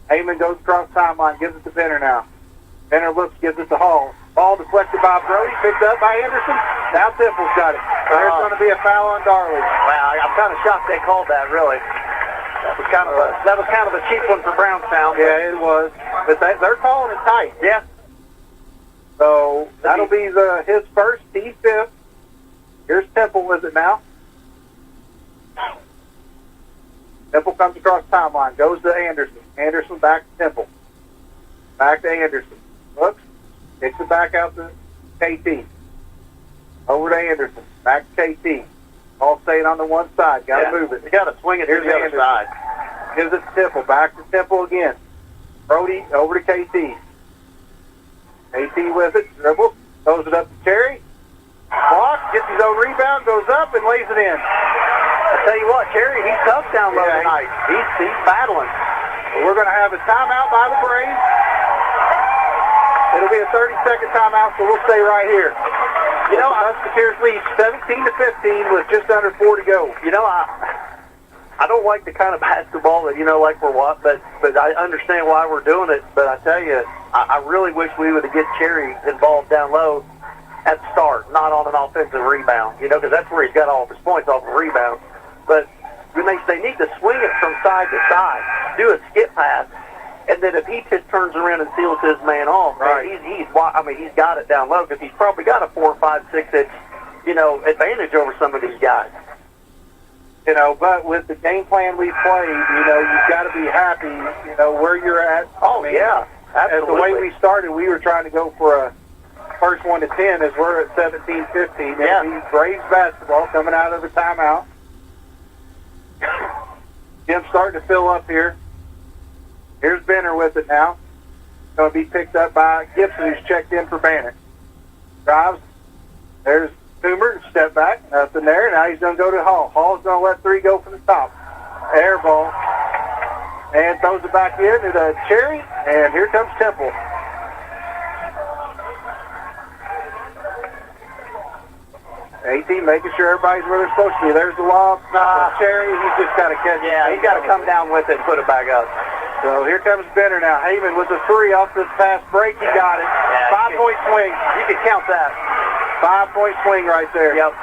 S2: Heyman goes across the timeline, gives it to Benner now. Benner looks, gives it to Hall. Ball deflected by Brody, picked up by Anderson. Now Temple's got it. So there's going to be a foul on Darley.
S3: Wow, I'm kind of shocked they called that, really. That was kind of a cheap one for Brownstown.
S2: Yeah, it was. But they're calling it tight.
S3: Yeah.
S2: So that'll be his first, team fifth. Here's Temple with it now. Temple comes across the timeline, goes to Anderson. Anderson back to Temple. Back to Anderson. Looks, kicks it back out to KT. Over to Anderson. Back to KT. All staying on the one side. Got to move it.
S3: You got to swing it to the other side.
S2: Gives it to Temple. Back to Temple again. Brody over to KT. KT with it. Dribbles. Throws it up to Cherry. Block. Gets his own rebound. Goes up and lays it in.
S3: I tell you what, Cherry, he's tough down low tonight. He's battling.
S2: We're going to have a timeout by the Braves. It'll be a 30-second timeout, so we'll stay right here. You know, Musketeers lead 17-15 with just under 4 to go.
S3: You know, I don't like the kind of basketball that, like we're what, but I understand why we're doing it. But I tell you, I really wish we would have get Cherry involved down low at the start, not on an offensive rebound, because that's where he's got all of his points off of rebounds. But when they need to swing it from side to side, do a skip pass, and then if he just turns around and seals his man off,
S2: right.
S3: he's got it down low because he's probably got a 4, 5, 6 inch, advantage over some of these guys.
S2: But with the game plan we played, you've got to be happy, where you're at.
S3: Oh, yeah, absolutely.
S2: As the way we started, we were trying to go for a first 1 to 10 as we're at 17-15.
S3: Yeah.
S2: It'll be Braves basketball coming out of the timeout. Jim's starting to fill up here. Here's Benner with it now. Going to be picked up by Gibson, who's checked in for Banner. Drives. There's Boomer. Step back. Nothing there. Now he's going to go to Hall. Hall's going to let 3 go from the top. Air ball. And throws it back in to Cherry. And here comes Temple. AT making sure everybody's where they're supposed to be. There's the lob. Cherry, he's just got to catch it.
S3: Yeah, he's got to come down with it and put it back up.
S2: So here comes Benner now. Heyman with the 3 off this fast break. He got it.
S3: Yeah,
S2: 5-point swing.
S3: You can count that.
S2: 5-point swing right there.
S3: Yep.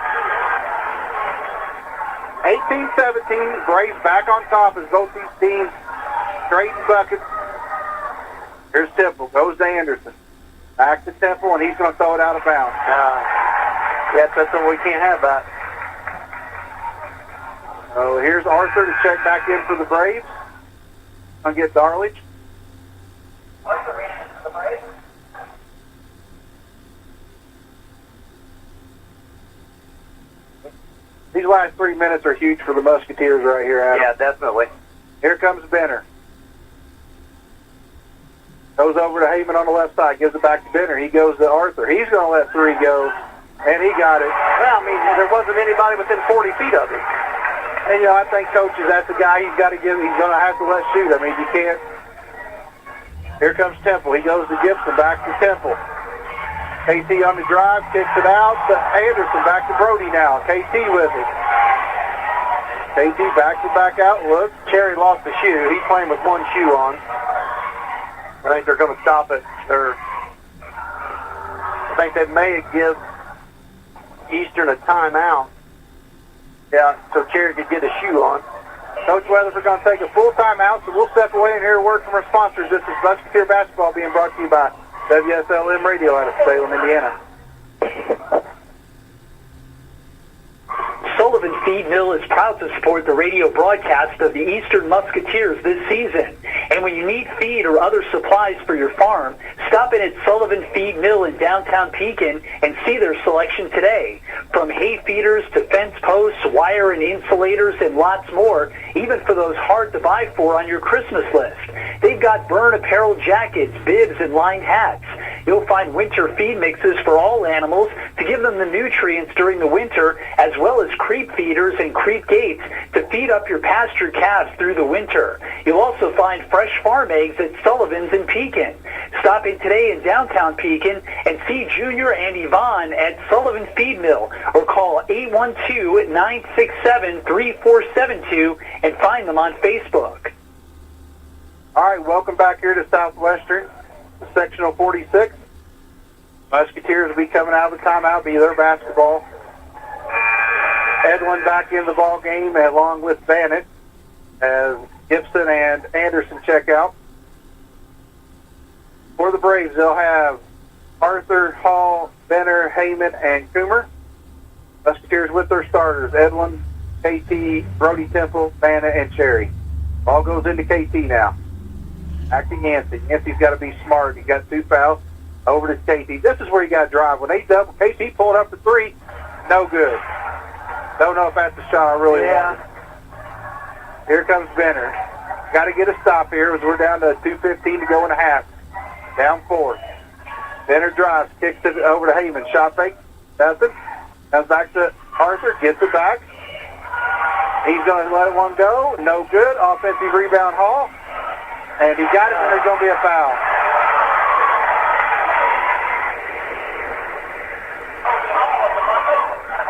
S2: 18-17. Braves back on top as both these teams straighten buckets. Here's Temple. Goes to Anderson. Back to Temple, and he's going to throw it out of bounds.
S3: Yes, that's what we can't have that.
S2: So here's Arthur to check back in for the Braves. Going to get Darlich. These last 3 minutes are huge for the Musketeers right here, Adam.
S3: Yeah, definitely.
S2: Here comes Benner. Goes over to Heyman on the left side, gives it back to Benner. He goes to Arthur. He's going to let 3 go, and he got it.
S3: Well, there wasn't anybody within 40 feet of him.
S2: And, I think coaches, that's the guy he's got to give. He's going to have to let shoot. You can't. Here comes Temple. He goes to Gibson, back to Temple. KT on the drive, kicks it out to Anderson, back to Brody now. KT with it. KT backs it back out. Look,
S3: Cherry lost the shoe. He's playing with one shoe on. I think they're going to stop it. I think they may give Eastern a timeout. Yeah, so Cherry could get a shoe on.
S2: Coach Weatherford going to take a full timeout, so we'll step away and hear a word from our sponsors. This is Musketeer Basketball being brought to you by WSLM Radio out of Salem, Indiana.
S4: Sullivan Feed Mill is proud to support the radio broadcast of the Eastern Musketeers this season. And when you need feed or other supplies for your farm, stop in at Sullivan Feed Mill in downtown Pekin and see their selection today. From hay feeders to fence posts, wire and insulators, and lots more, even for those hard to buy for on your Christmas list. They've got burn apparel jackets, bibs, and lined hats. You'll find winter feed mixes for all animals to give them the nutrients during the winter, as well as creep feeders and creep gates to feed up your pastured calves through the winter. You'll also find fresh farm eggs at Sullivan's in Pekin. Stop in today in downtown Pekin and see Junior and Yvonne at Sullivan Feed Mill, or call 812-967-3472 and find them on Facebook.
S2: All right, welcome back here to Southwestern, Sectional 46. Musketeers will be coming out of the timeout, be their basketball. Edlin back in the ball game along with Bannett as Gibson and Anderson check out. For the Braves, they'll have Arthur, Hall, Benner, Heyman, and Coomer. Musketeers with their starters, Edlin, KT, Brody Temple, Bannett, and Cherry. Ball goes into KT now. Back to Yancey. Yancey's got to be smart. He got 2 fouls. Over to KT. This is where you got to drive. When they double, KT pulled up the 3, no good. Don't know if that's the shot I really wanted. Here comes Benner. Got to get a stop here as we're down to 2:15 to go in a half. Down 4. Benner drives, kicks it over to Heyman. Shot fake. Doesn't. Comes back to Arthur. Gets it back. He's going to let one go. No good. Offensive rebound, Hall. And he got it, and there's going to be a foul.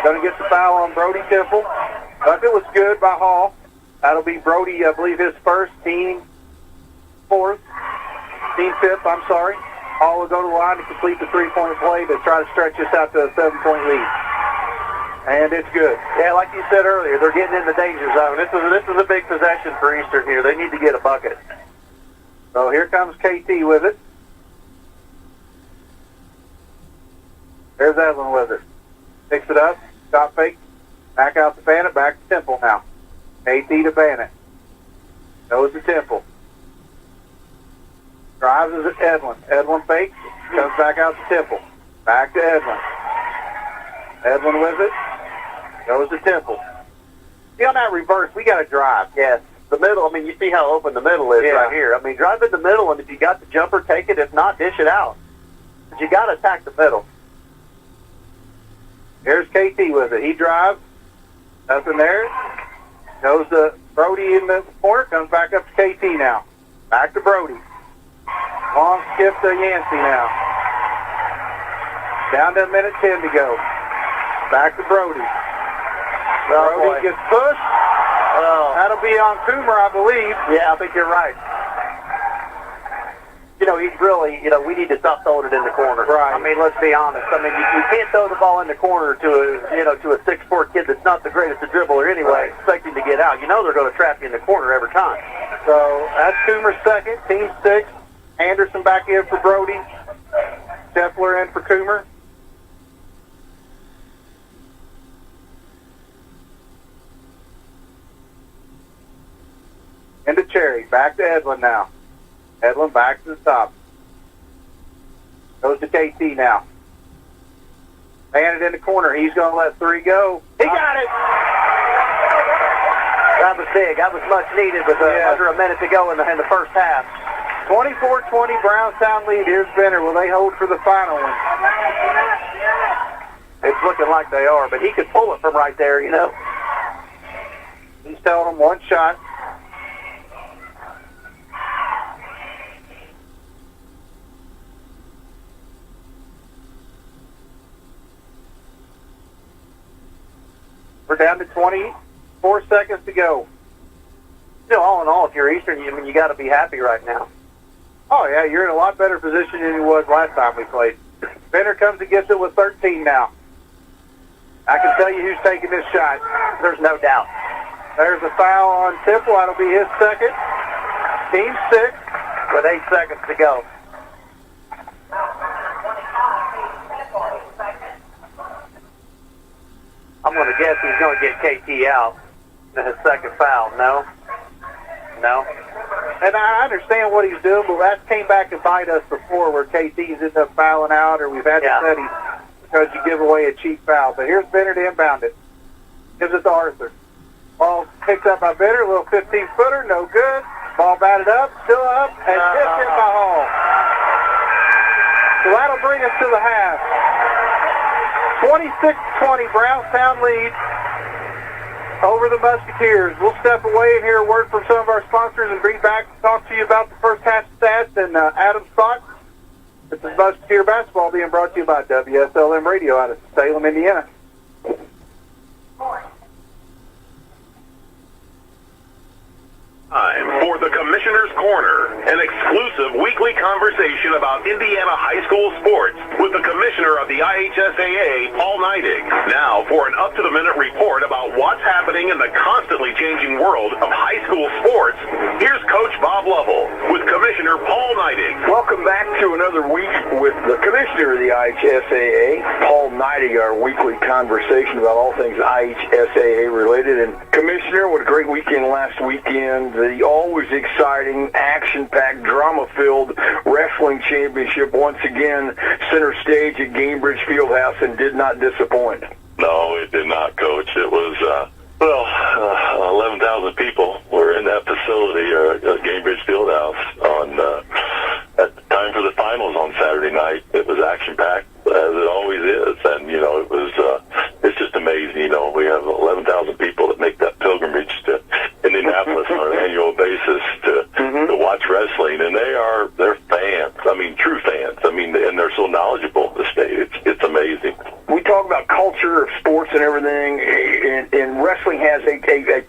S2: Going to get the foul on Brody Temple. But it was good by Hall. That'll be Brody, I believe, his first, team 4th. Team 5th, I'm sorry. Hall will go to the line to complete the 3-point play to try to stretch this out to a 7-point lead. And it's good.
S3: Yeah, like you said earlier, they're getting in the danger zone. This is a big possession for Eastern here. They need to get a bucket.
S2: So here comes KT with it. There's Edlin with it. Picks it up. Shot fake. Back out to Bannett. Back to Temple now. KT to Bannett. Goes to Temple. Drives is Edlin. Edlin fakes. Comes back out to Temple. Back to Edlin. Edlin with it. Goes to Temple. See, on that reverse, we got to drive.
S3: Yes. The middle, I mean, you see how open the middle is right here. I mean, drive in the middle, and if you got the jumper, take it. If not, dish it out. But you got to attack the middle.
S2: Here's KT with it. He drives. Nothing there. Goes to Brody in the corner. Comes back up to KT now. Back to Brody. Long skip to Yancey now. Down to a minute 10 to go. Back to Brody. Brody gets pushed. That'll be on Coomer, I believe.
S3: Yeah, I think you're right. You know, he's really, we need to stop throwing it in the corner.
S2: Right.
S3: I mean, let's be honest. I mean, you can't throw the ball in the corner to a 6'4" kid that's not the greatest dribbler anyway, expecting to get out. You know they're going to trap you in the corner every time.
S2: So that's Coomer's second, team 6. Anderson back in for Brody. Scheffler in for Coomer. Into Cherry. Back to Edlin now. Edlin back to the top. Goes to KT now. Bannett in the corner. He's going to let 3 go. He got it!
S3: That was big. That was much needed with under a minute to go in the first half.
S2: 24-20 Brownstown lead. Here's Benner. Will they hold for the final one?
S3: It's looking like they are, but he could pull it from right there,
S2: He's telling them one shot. We're down to 24 seconds to go.
S3: Still, all in all, if you're Eastern, you got to be happy right now.
S2: Oh, yeah, you're in a lot better position than you was last time we played. Benner comes and gets it with 13 now. I can tell you who's taking this shot.
S3: There's no doubt.
S2: There's a foul on Temple. That'll be his second. Team 6.
S3: With 8 seconds to go. I'm going to guess he's going to get KT out in his second foul. No?
S2: And I understand what he's doing, but that came back to bite us before where KT's ended up fouling out or we've had to study because you give away a cheap foul. But here's Benner to inbound it. Gives it to Arthur. Ball picked up by Benner, a little 15-footer, no good. Ball batted up, still up, and tipped in by Hall. So that'll bring us to the half. 26-20, Brownstown lead over the Musketeers. We'll step away and hear a word from some of our sponsors and bring back to talk to you about the first half stats and Adam's thoughts. This is Musketeer Basketball being brought to you by WSLM Radio out of Salem, Indiana.
S1: Time for the commission.
S6: Commissioner's Corner, an exclusive weekly conversation about Indiana high school sports with the commissioner of the IHSAA, Paul Neidig. Now for an up-to-the-minute report about what's happening in the constantly changing world of high school sports, here's Coach Bob Lovell with Commissioner Paul Neidig.
S7: Welcome back to another week with the commissioner of the IHSAA, Paul Neidig, our weekly conversation about all things IHSAA related. And Commissioner, what a great weekend last weekend. The always exciting, action-packed, drama-filled wrestling championship once again center stage at Gainbridge Fieldhouse and did not disappoint.
S8: No, it did not, Coach. It was, 11,000 people were in that facility at Gainbridge Fieldhouse at the time for the finals on Saturday night. It was action-packed, as it always is. And, it was, it's just amazing. We have 11,000 people that make that pilgrimage to Indianapolis on an annual basis to watch wrestling. And they're fans. I mean, true fans. I mean, and they're so knowledgeable of the state. It's amazing.
S7: We talk about culture of sports and everything, and wrestling has a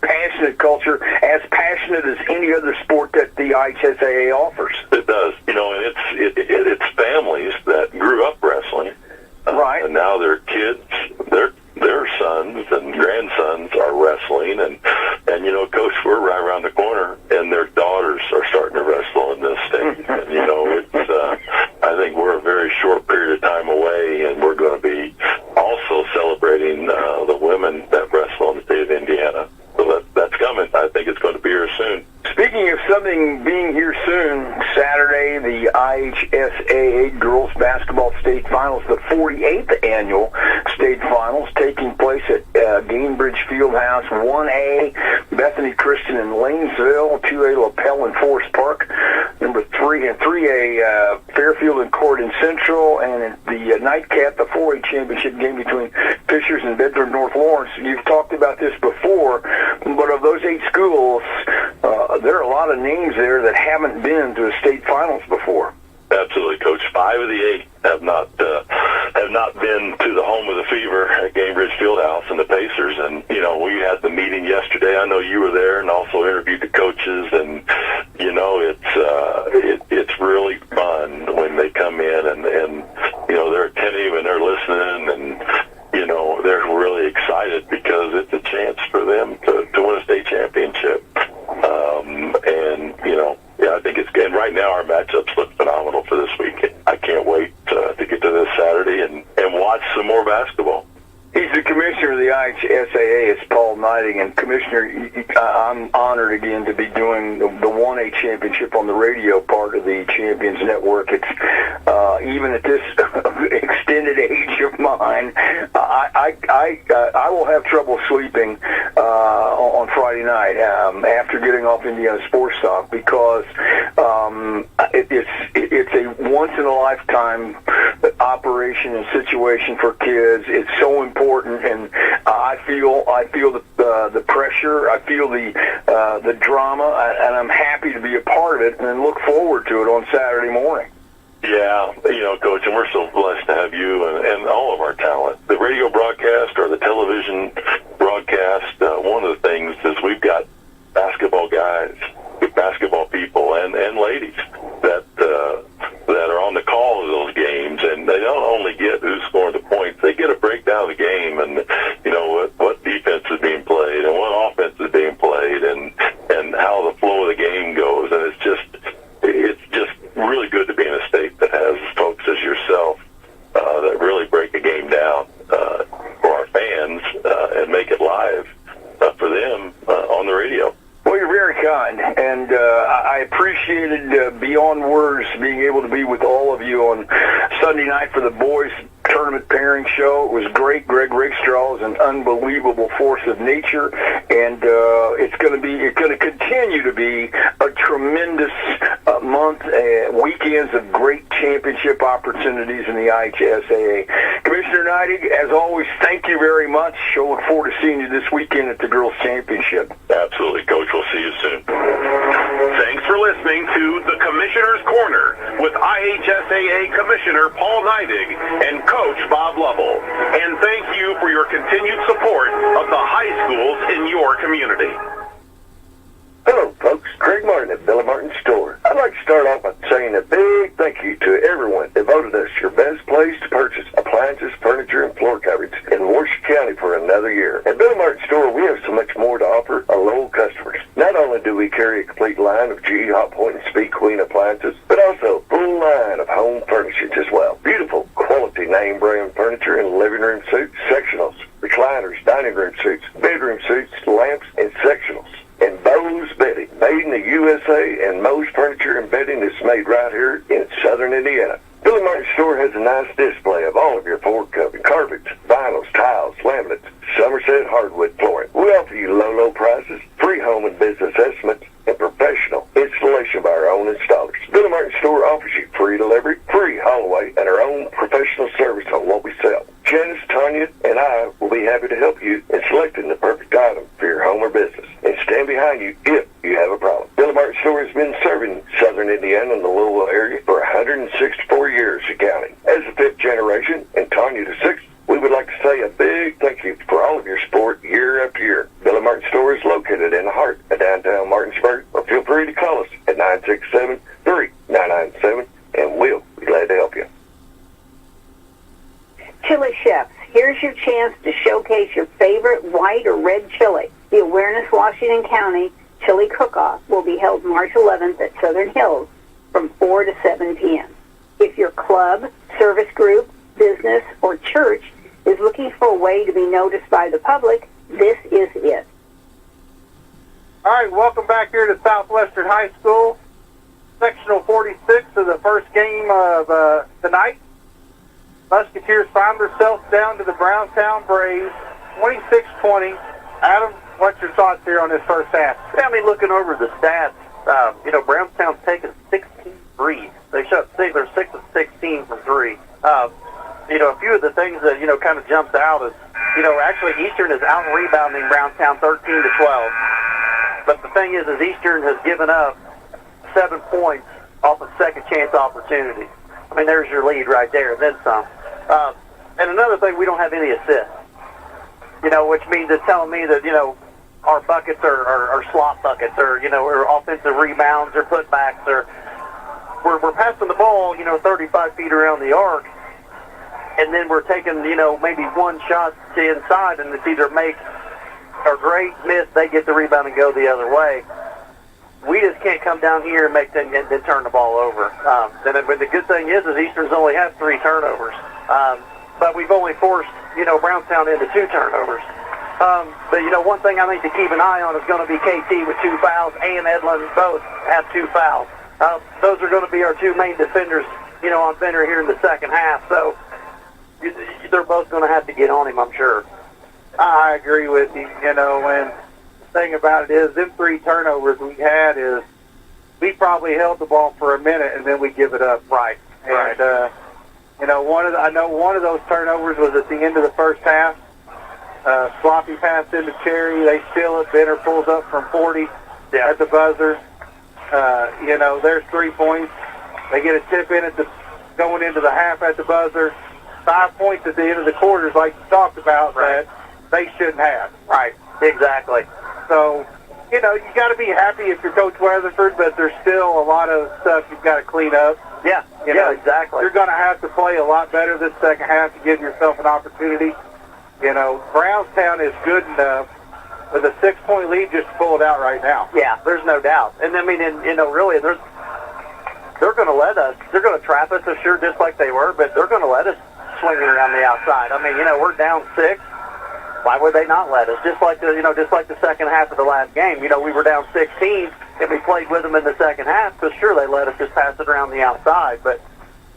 S7: passionate culture, as passionate as any other sport that the IHSAA offers.
S8: It does, and it's families that grew up wrestling,
S7: right?
S8: And now their kids, their sons and grandsons are wrestling, and Coach, we're right around the corner, and their daughters are starting to wrestle in this state, and it's I think we're a very short period of time away, and we're going to be also celebrating the women that wrestle in the state of Indiana. So that's coming. I think it's going to be here soon.
S7: Speaking of something being here soon, Saturday, the IHSAA Girls Basketball State Finals, the 48th annual state finals, taking place at Gainbridge Fieldhouse, 1A, Bethany Christian in Lanesville, 2A, LaPel in Forest Park, number 3 and 3A, Fairfield and Corydon Central, and the nightcap, the 4A championship game between Fishers and Bedford North Lawrence. You've talked about this before, but of those 8 schools, there are a lot of names there that haven't been to the state finals before.
S8: Absolutely, Coach. 5 of the 8 have not been to the home of the Fever at Gainbridge Fieldhouse and the Pacers. And we had the meeting yesterday. I know you were there, and also interviewed the coaches. And it's really fun when they come in and they're attentive and they're listening, and they're really excited because it's a chance for them to win a state championship. I think it's good. Right now, our matchups look phenomenal for this week. I can't wait to get to this Saturday and watch some more basketball.
S7: He's the commissioner of the IHSAA. It's Paul Neidig. And Commissioner, I'm honored again to be doing the 1A championship on the radio part of the Champions Network. It's even at this extended age of mine, I will have trouble sleeping on Friday night after getting off Indiana Sports Talk, because it's a once in a lifetime operation and situation for kids. It's so important, and I feel the pressure. I feel the drama, and I'm happy to be a part of it and look forward to it on Saturday morning.
S8: Yeah, Coach, and we're so blessed to have you and all of our talent. The radio broadcast or the television broadcast, one of the things is we've got basketball guys, basketball people, and ladies that are on the call of those games, and they don't only get who's scoring the points, they get a breakdown of the game, and what defense is being played and what offense is being played, and how the flow of the game goes. And it's just really good to be in a state that has folks as yourself that really break a game down for our fans and make it live for them on the radio.
S7: Well, you're very kind, and I appreciated beyond words being able to be with all of you on Sunday night for the boys' tournament pairing show. It was great. Greg Rakestraw is an unbelievable force of nature, and it's going to continue to be a tremendous month, weekends of great championship opportunities in the IHSAA. Commissioner Neidig, as always, thank you very much. I look forward to seeing you this weekend at the Girls' Championship.
S8: Absolutely, Coach. We'll see you soon.
S6: Thanks for listening to the Commissioner's Corner with IHSAA Commissioner Paul Neidig and Coach Bob Lovell. And thank you for your continued support of the high schools in your community.
S7: Hello, folks. Craig Martin at Billy Martin Store. I'd like to start off by saying a big thank you to everyone that voted us your best place to purchase appliances, furniture, and floor coverage in Washoe County for another year. At Billy Martin Store, we have so much more to offer our loyal customers. Not only do we carry a complete line of GE Hot Point and Speed Queen appliances, but also a full line of home furnishings as well. Beautiful, quality name brand furniture and living room suites, sectionals, recliners, dining room suites, bedroom suites, lamps, and sectionals. And Moe's Bedding, made in the USA, and Moe's Furniture and Bedding is made right here in southern Indiana. Billy Martin Store has a nice display of all of your floor covering, carpets, vinyls, tiles, laminates, Somerset hardwood flooring. We offer you low prices, free home and business estimates, and professional installation by our own installers. Billy Martin Store offers you free delivery, free haul away, and our own professional service on what we sell. Janice, Tanya, and I will be happy to help you in selecting the perfect item for your home or business and stand behind you if you have a problem. Billy Martin Store has been serving southern Indiana and the Louisville area for 164 years and counting. As the fifth generation and Tanya the sixth, we would like to say a big thank you for all of your support year after year. Billy Martin Store is located in the heart of downtown Martinsburg, or feel free to call us at 967-3997, and we'll be glad to help you.
S5: Chili Chefs, here's your chance to showcase your favorite white or red chili. The Awareness Washington County Chili Cook-Off will be held March 11th at Southern Hills from 4 to 7 p.m. If your club, service group, business, or church is looking for a way to be noticed by the public, this is it.
S2: All right, welcome back here to Southwestern High School. Sectional 46 of the first game of tonight. Musketeers found themselves down to the Brownstown Braves, 26-20. Adam, what's your thoughts here on this first half?
S3: Yeah, I mean, looking over the stats, Brownstown's taken 16 threes. They're 6 of 16 from three. A few of the things that, kind of jumps out is, actually Eastern is out-rebounding Brownstown 13-12. But the thing is Eastern has given up 7 points off of second chance opportunities. I mean, there's your lead right there, and then some. And another thing, we don't have any assists. Which means it's telling me that, our buckets are slot buckets, or offensive rebounds, or putbacks, or we're passing the ball, 35 feet around the arc, and then we're taking, maybe one shot to inside, and it's either make or great, miss, they get the rebound and go the other way. We just can't come down here and make them and then turn the ball over. But the good thing is Eastern's only had 3 turnovers. But we've only forced, Brownstown into 2 turnovers. But, one thing I think to keep an eye on is going to be KT with 2 fouls, and Edlin both have 2 fouls. Those are going to be our 2 main defenders, on Fender here in the second half. So they're both going to have to get on him, I'm sure.
S2: I agree with you, and the thing about it is them 3 turnovers we had is we probably held the ball for a minute and then we give it up.
S3: Right.
S2: And, I know one of those turnovers was at the end of the first half. Sloppy pass into Cherry. They steal it. Benner pulls up from 40 at the buzzer. There's 3 points. They get a tip in going into the half at the buzzer. 5 points at the end of the quarters, like you talked about, that they shouldn't have.
S3: Right. Exactly.
S2: So, you got to be happy if you're Coach Weatherford, but there's still a lot of stuff you've got to clean up.
S3: Yeah, exactly.
S2: You're going to have to play a lot better this second half to give yourself an opportunity. Brownstown is good enough with a 6-point lead just to pull it out right now.
S3: Yeah, there's no doubt. And I mean, really, they're going to let us. They're going to trap us, sure, just like they were, but they're going to let us swing it around the outside. I mean, we're down 6. Why would they not let us? Just like the second half of the last game. We were down 16, and we played with them in the second half. So sure, they let us just pass it around the outside. But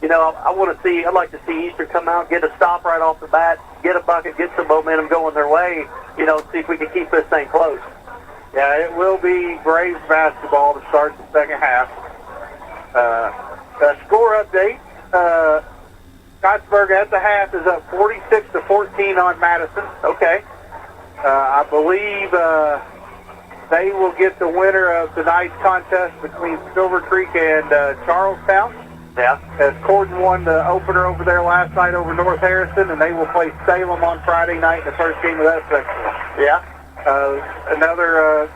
S3: I'd like to see Eastern come out, get a stop right off the bat, get a bucket, get some momentum going their way. See if we can keep this thing close.
S2: Yeah, it will be Braves basketball to start the second half. Score update. Scottsburg at the half is up 46-14 on Madison.
S3: Okay.
S2: I believe they will get the winner of tonight's contest between Silver Creek and Charlestown.
S3: Yeah.
S2: As Corden won the opener over there last night over North Harrison, and they will play Salem on Friday night in the first game of that section.
S3: Yeah.
S2: Another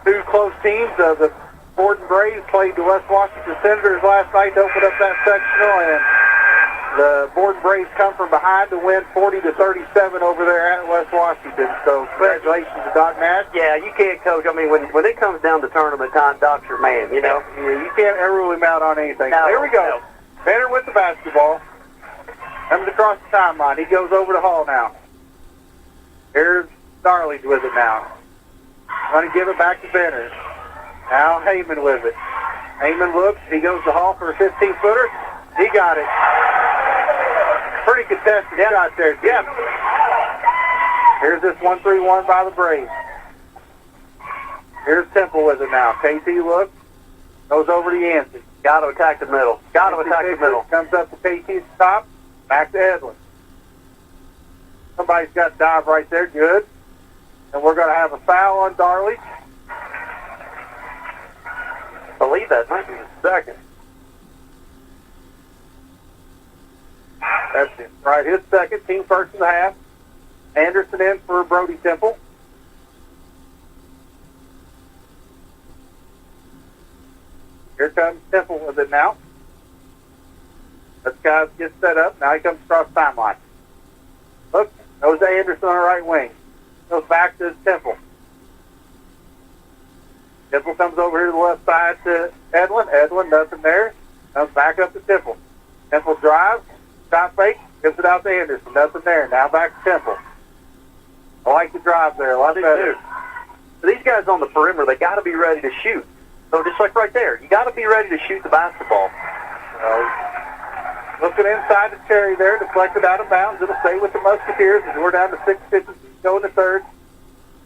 S2: two close teams. The Borden Braves played the West Washington Senators last night to open up that sectional, and the Borden Braves come from behind to win 40-37 over there at West Washington. So congratulations to Doc Nash.
S3: Yeah, you can't coach. I mean, when it comes down to tournament time, Doc's your man, you know?
S2: Yeah, you can't ever rule him out on anything.
S3: No,
S2: Here we go.
S3: no.
S2: Benner with the basketball. Comes across the timeline. He goes over to Hall now. Here's Darley's with it now. Going to give it back to Benner. Now Heyman with it. Heyman looks. He goes to Hall for a 15-footer. He got it. Pretty contested shot there. Yep. Here's this 1-3-1 by the Braves. Here's Temple with it now. KT looks. Goes over to Yancey.
S3: Got to attack the middle. Got to attack the middle.
S2: Comes up to KT's top. Back to Edlin. Somebody's got to dive right there. Good. And we're going to have a foul on Darley.
S3: I believe that might be the second.
S2: That's it. Right, his second. Team first in the half. Anderson in for Brody Temple. Here comes Temple with it now. This guy gets set up. Now he comes across timeline. Look, goes to Anderson on the right wing. Goes back to Temple. Temple comes over here to the left side to Edlin. Edlin, nothing there. Comes back up to Temple. Temple drives. Shot fake. Gives it out to Anderson. Nothing there. Now back to Temple. I like the drive there. A lot better.
S3: So these guys on the perimeter, they got to be ready to shoot. So just like right there, you got to be ready to shoot the basketball.
S2: Looking inside the Cherry there, deflected out of bounds. It'll stay with the Musketeers as we're down to 6:50 going to third.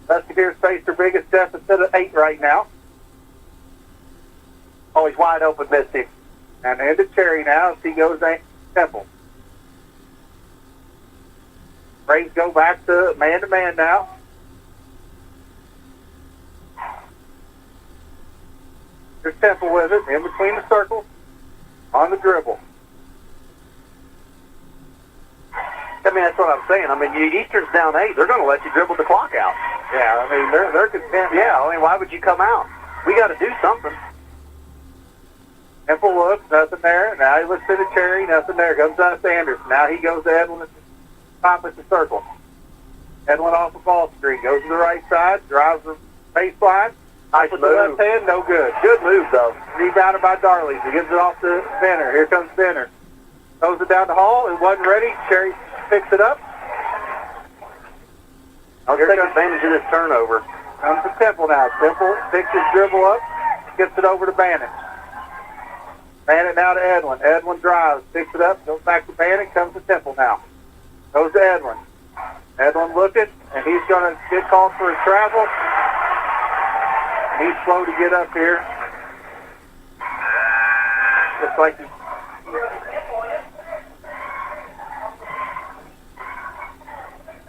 S2: Musketeers face their biggest deficit of 8 right now.
S3: Oh, he's wide open, missed him.
S2: And into Cherry now as he goes to Temple. Braves go back to man now. There's Temple with it, in between the circles, on the dribble.
S3: I mean, that's what I'm saying. I mean, Eastern's down 8. They're going to let you dribble the clock out.
S2: Yeah, I mean, they're content.
S3: Yeah, I mean, why would you come out? We got to do something.
S2: Temple looks, nothing there. Now he looks to the Cherry, nothing there. Comes out to Anderson. Now he goes to Edwin at the top of the circle. Edwin off the ball screen. Goes to the right side, drives the baseline.
S3: Nice
S2: with the left hand, no good.
S3: Good move, though.
S2: Rebounded by Darley. He gives it off to Benner. Here comes Benner. Throws it down the hall. It wasn't ready. Cherry picks it up.
S3: I'll take advantage of this turnover.
S2: Comes to Temple now. Temple picks his dribble up. Gets it over to Bannon. Bannon now to Edwin. Edwin drives. Picks it up. Goes back to Bannon. Comes to Temple now. Goes to Edwin. Edwin looking. And he's going to get called for a travel. He's slow to get up here. Looks like he's...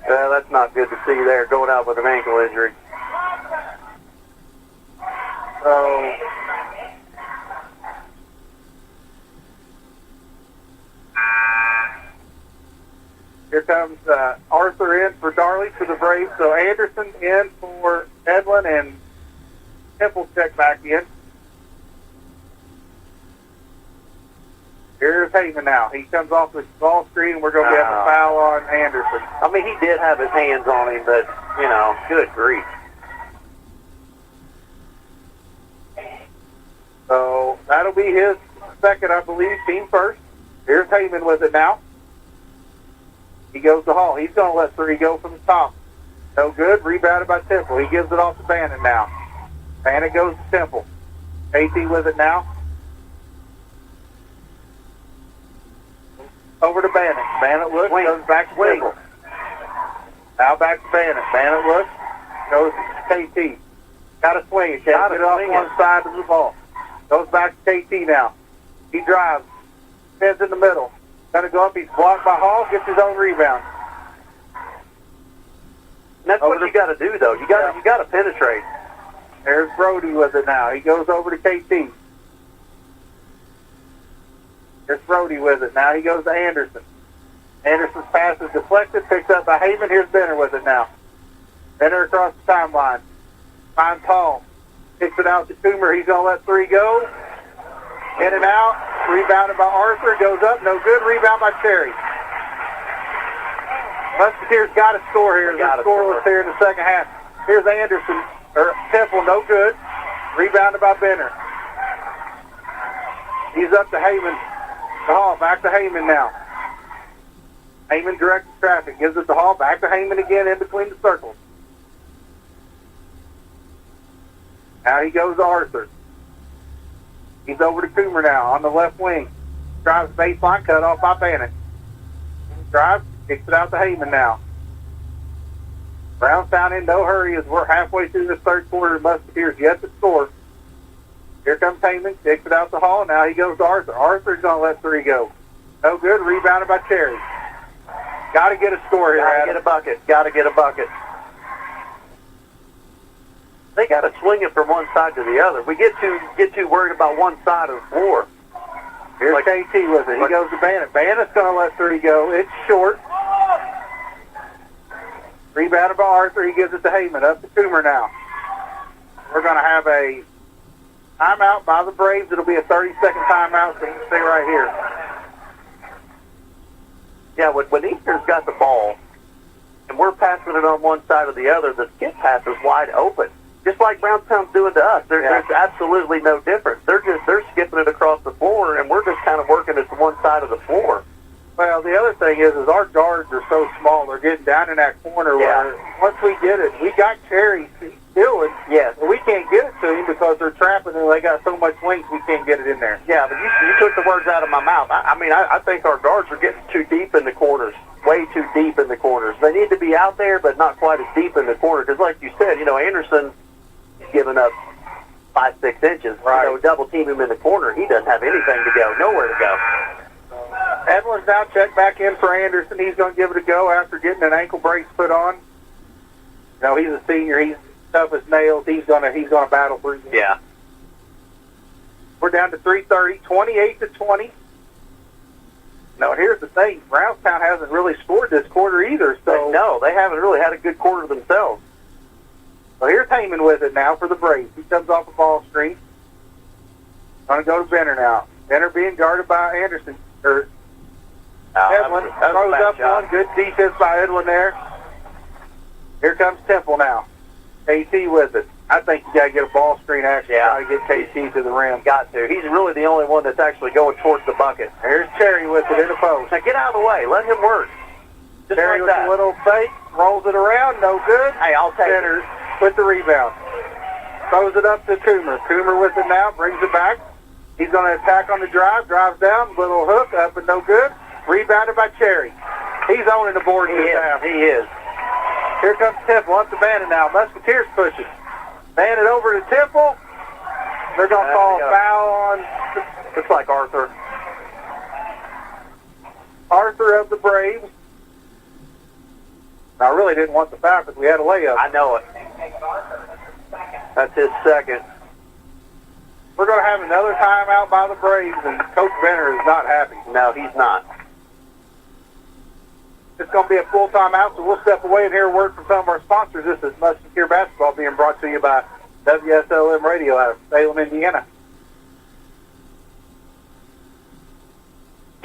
S3: That's not good to see there, going out with an ankle injury.
S2: So... Here comes Arthur in for Darley for the Braves. So Anderson in for Edlin and Temple check back in. Here's Heyman now. He comes off the ball screen. We're going to get a foul on Anderson.
S3: I mean, he did have his hands on him, but, you know, good grief.
S2: So that'll be his second, I believe, team first. Here's Heyman with it now. He goes to Hall. He's going to let 3 go from the top. No good. Rebounded by Temple. He gives it off to Bannon now. Bannon goes to Temple. KT with it now. Over to Bannon. Bannon looks, goes back to Temple. Now back to Bannon. Bannon looks, goes to KT. Got to swing. Can't get it off one side of the ball. Goes back to KT now. He drives. Heads in the middle. Going to go up. He's blocked by Hall. Gets his own rebound.
S3: And that's what you got to do, though. You got to penetrate.
S2: There's Brody with it now. He goes over to KT. There's Brody with it. Now he goes to Anderson. Anderson's pass is deflected, picked up by Heyman. Here's Benner with it now. Benner across the timeline. Finds Hall. Kicks it out to Coomer. He's going to let 3 go. In and out. Rebounded by Arthur. Goes up. No good. Rebound by Cherry. Musketeers got to score here. They're scoreless here in the second half. Here's Anderson. Temple, no good. Rebounded by Benner. He's up to Heyman. The Hall. Back to Heyman now. Heyman directs traffic. Gives it to Hall. Back to Heyman again in between the circles. Now he goes to Arthur. He's over to Coomer now on the left wing. Drives baseline, cut off by Bannon. Drives, kicks it out to Heyman now. Brownstown in no hurry as we're halfway through the third quarter. Musketeers yet to score. Here comes Heyman, kicks it out to Hall. Now he goes to Arthur. Arthur's going to let 3 go. No good. Rebounded by Cherry. Got to get a score here,
S3: Got to get a bucket. Got to get a bucket. They got to swing it from one side to the other. We get too worried about one side of the floor.
S2: Here's KT with it. He goes to Bannon. Bannon's going to let 3 go. It's short. Rebounded by Arthur. He gives it to Heyman. Up to Coomer now. We're going to have a timeout by the Braves. It'll be a 30-second timeout, so you can stay right here.
S3: Yeah, when Eastern's got the ball, and we're passing it on one side or the other, the skip pass is wide open. Just like Brownstown's doing to us. There's absolutely no difference. They're skipping it across the floor, and we're just kind of working it to one side of the floor.
S2: Well, the other thing is our guards are so small. They're getting down in that corner where once we get it, we got Cherry stealing.
S3: Yes.
S2: But we can't get it to him because they're trapping and they got so much length we can't get it in there.
S3: Yeah, but you took the words out of my mouth. I think our guards are getting too deep in the corners. Way too deep in the corners. They need to be out there, but not quite as deep in the corner. Because like you said, Anderson is giving up 5-6 inches.
S2: Right.
S3: Double team him in the corner. He doesn't have anything to go. Nowhere to go.
S2: Edlin's now checked back in for Anderson. He's going to give it a go after getting an ankle brace put on. He's a senior. He's tough as nails. He's going to battle through.
S3: Yeah.
S2: We're down to 3:30, 28-20. Now, here's the thing. Brownstown hasn't really scored this quarter either. So
S3: no, they haven't really had a good quarter themselves.
S2: So here's Heyman with it now for the Braves. He comes off the ball screen. Going to go to Benner now. Benner being guarded by Anderson. Edlin throws up one. Good defense by Edlin there. Here comes Temple now. KT with it. I think you got to get a ball screen action. Try to get KT to the rim.
S3: Got to. He's really the only one that's actually going towards the bucket.
S2: Here's Cherry with it in the post.
S3: Now get out of the way. Let him work. Just
S2: Cherry
S3: like
S2: with
S3: that.
S2: a little fake. Rolls it around. No good.
S3: Hey, I'll take
S2: Benner
S3: it.
S2: with the rebound. Throws it up to Coomer. Coomer with it now. Brings it back. He's going to attack on the drive. Drives down. Little hook. Up and no good. Rebounded by Cherry. He's owning the board this half.
S3: He is.
S2: Here comes Temple up to Bannon now. Musketeers pushing. Bannon over to Temple. They're going to call a foul on...
S3: Looks like Arthur.
S2: Arthur of the Braves. I really didn't want the foul because we had a layup.
S3: I know it. That's his second.
S2: We're going to have another timeout by the Braves, and Coach Benner is not happy.
S3: No, he's not.
S2: It's going to be a full timeout, so we'll step away and hear a word from some of our sponsors. This is Musketeer Basketball being brought to you by WSLM Radio out of Salem, Indiana.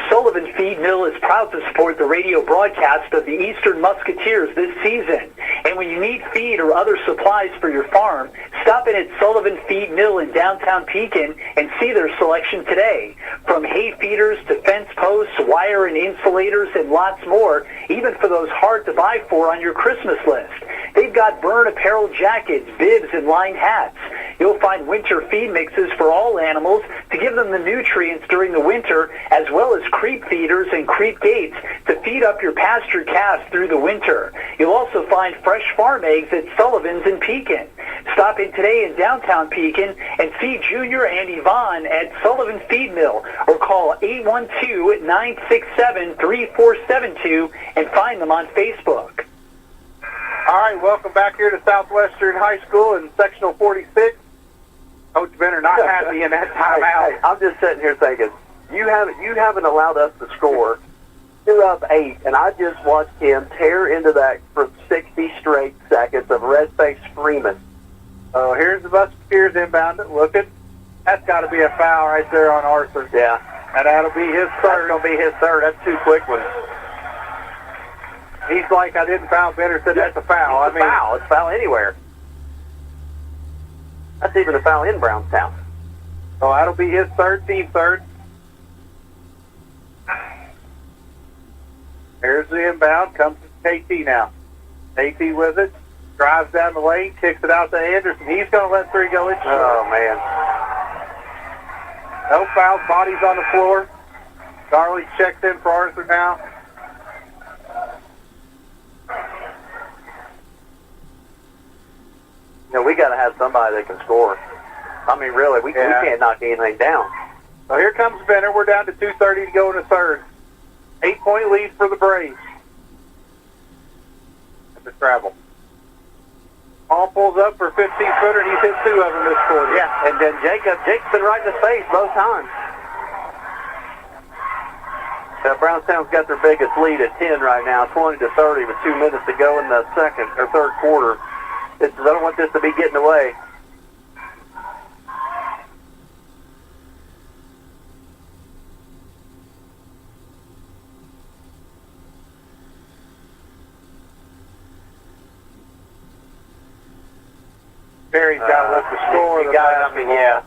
S4: Sullivan Feed Mill is proud to support the radio broadcast of the Eastern Musketeers this season. And when you need feed or other supplies for your farm, stop in at Sullivan Feed Mill in downtown Pekin and see their selection today. From hay feeders to fence posts, wire and insulators, and lots more, even for those hard to buy for on your Christmas list. They've got burn apparel jackets, bibs, and lined hats. You'll find winter feed mixes for all animals to give them the nutrients during the winter, as well as creep feeders and creep gates to feed up your pastured calves through the winter. You'll also find fresh farm eggs at Sullivan's in Pekin. Stop in today in downtown Pekin and see Junior and Yvonne at Sullivan Feed Mill, or call 812-967-3472 and find them on Facebook.
S2: All right, welcome back here to Southwestern High School in Sectional 46. Coach Benner not happy in that timeout.
S3: I'm just sitting here thinking, you haven't allowed us to score. You're up 8, and I just watched him tear into that for 60 straight seconds of red face screaming.
S2: So here's the Musketeers inbound. Looking. That's got to be a foul right there on Arthur.
S3: Yeah.
S2: And that'll be his third.
S3: That's going to be his third. That's 2 quick ones.
S2: He's like, I didn't foul Benner, said that's a foul.
S3: It's a foul. It's a foul anywhere. That's even a foul in Brownstown.
S2: So that'll be his third, team third. Here's the inbound. Comes to KT now. KT with it. Drives down the lane. Kicks it out to Anderson. He's going to let 3 go in.
S3: Oh, man.
S2: No fouls. Bodies on the floor. Darley checks in for Arthur now.
S3: You know, we got to have somebody that can score. I mean, really, we can't knock anything down.
S2: So here comes Benner. We're down to 2:30 to go in the third. 8-point lead for the Braves. At the travel. Ball pulls up for a 15-footer, and he's hit 2 of them this quarter.
S3: Yeah, and then Jake's been right in the face both times. Brownstown's got their biggest lead at 10 right now, 20-30 with 2 minutes to go in the second or third quarter. I don't want this to be getting away.
S2: Perry's got to lift the score.
S3: Yeah.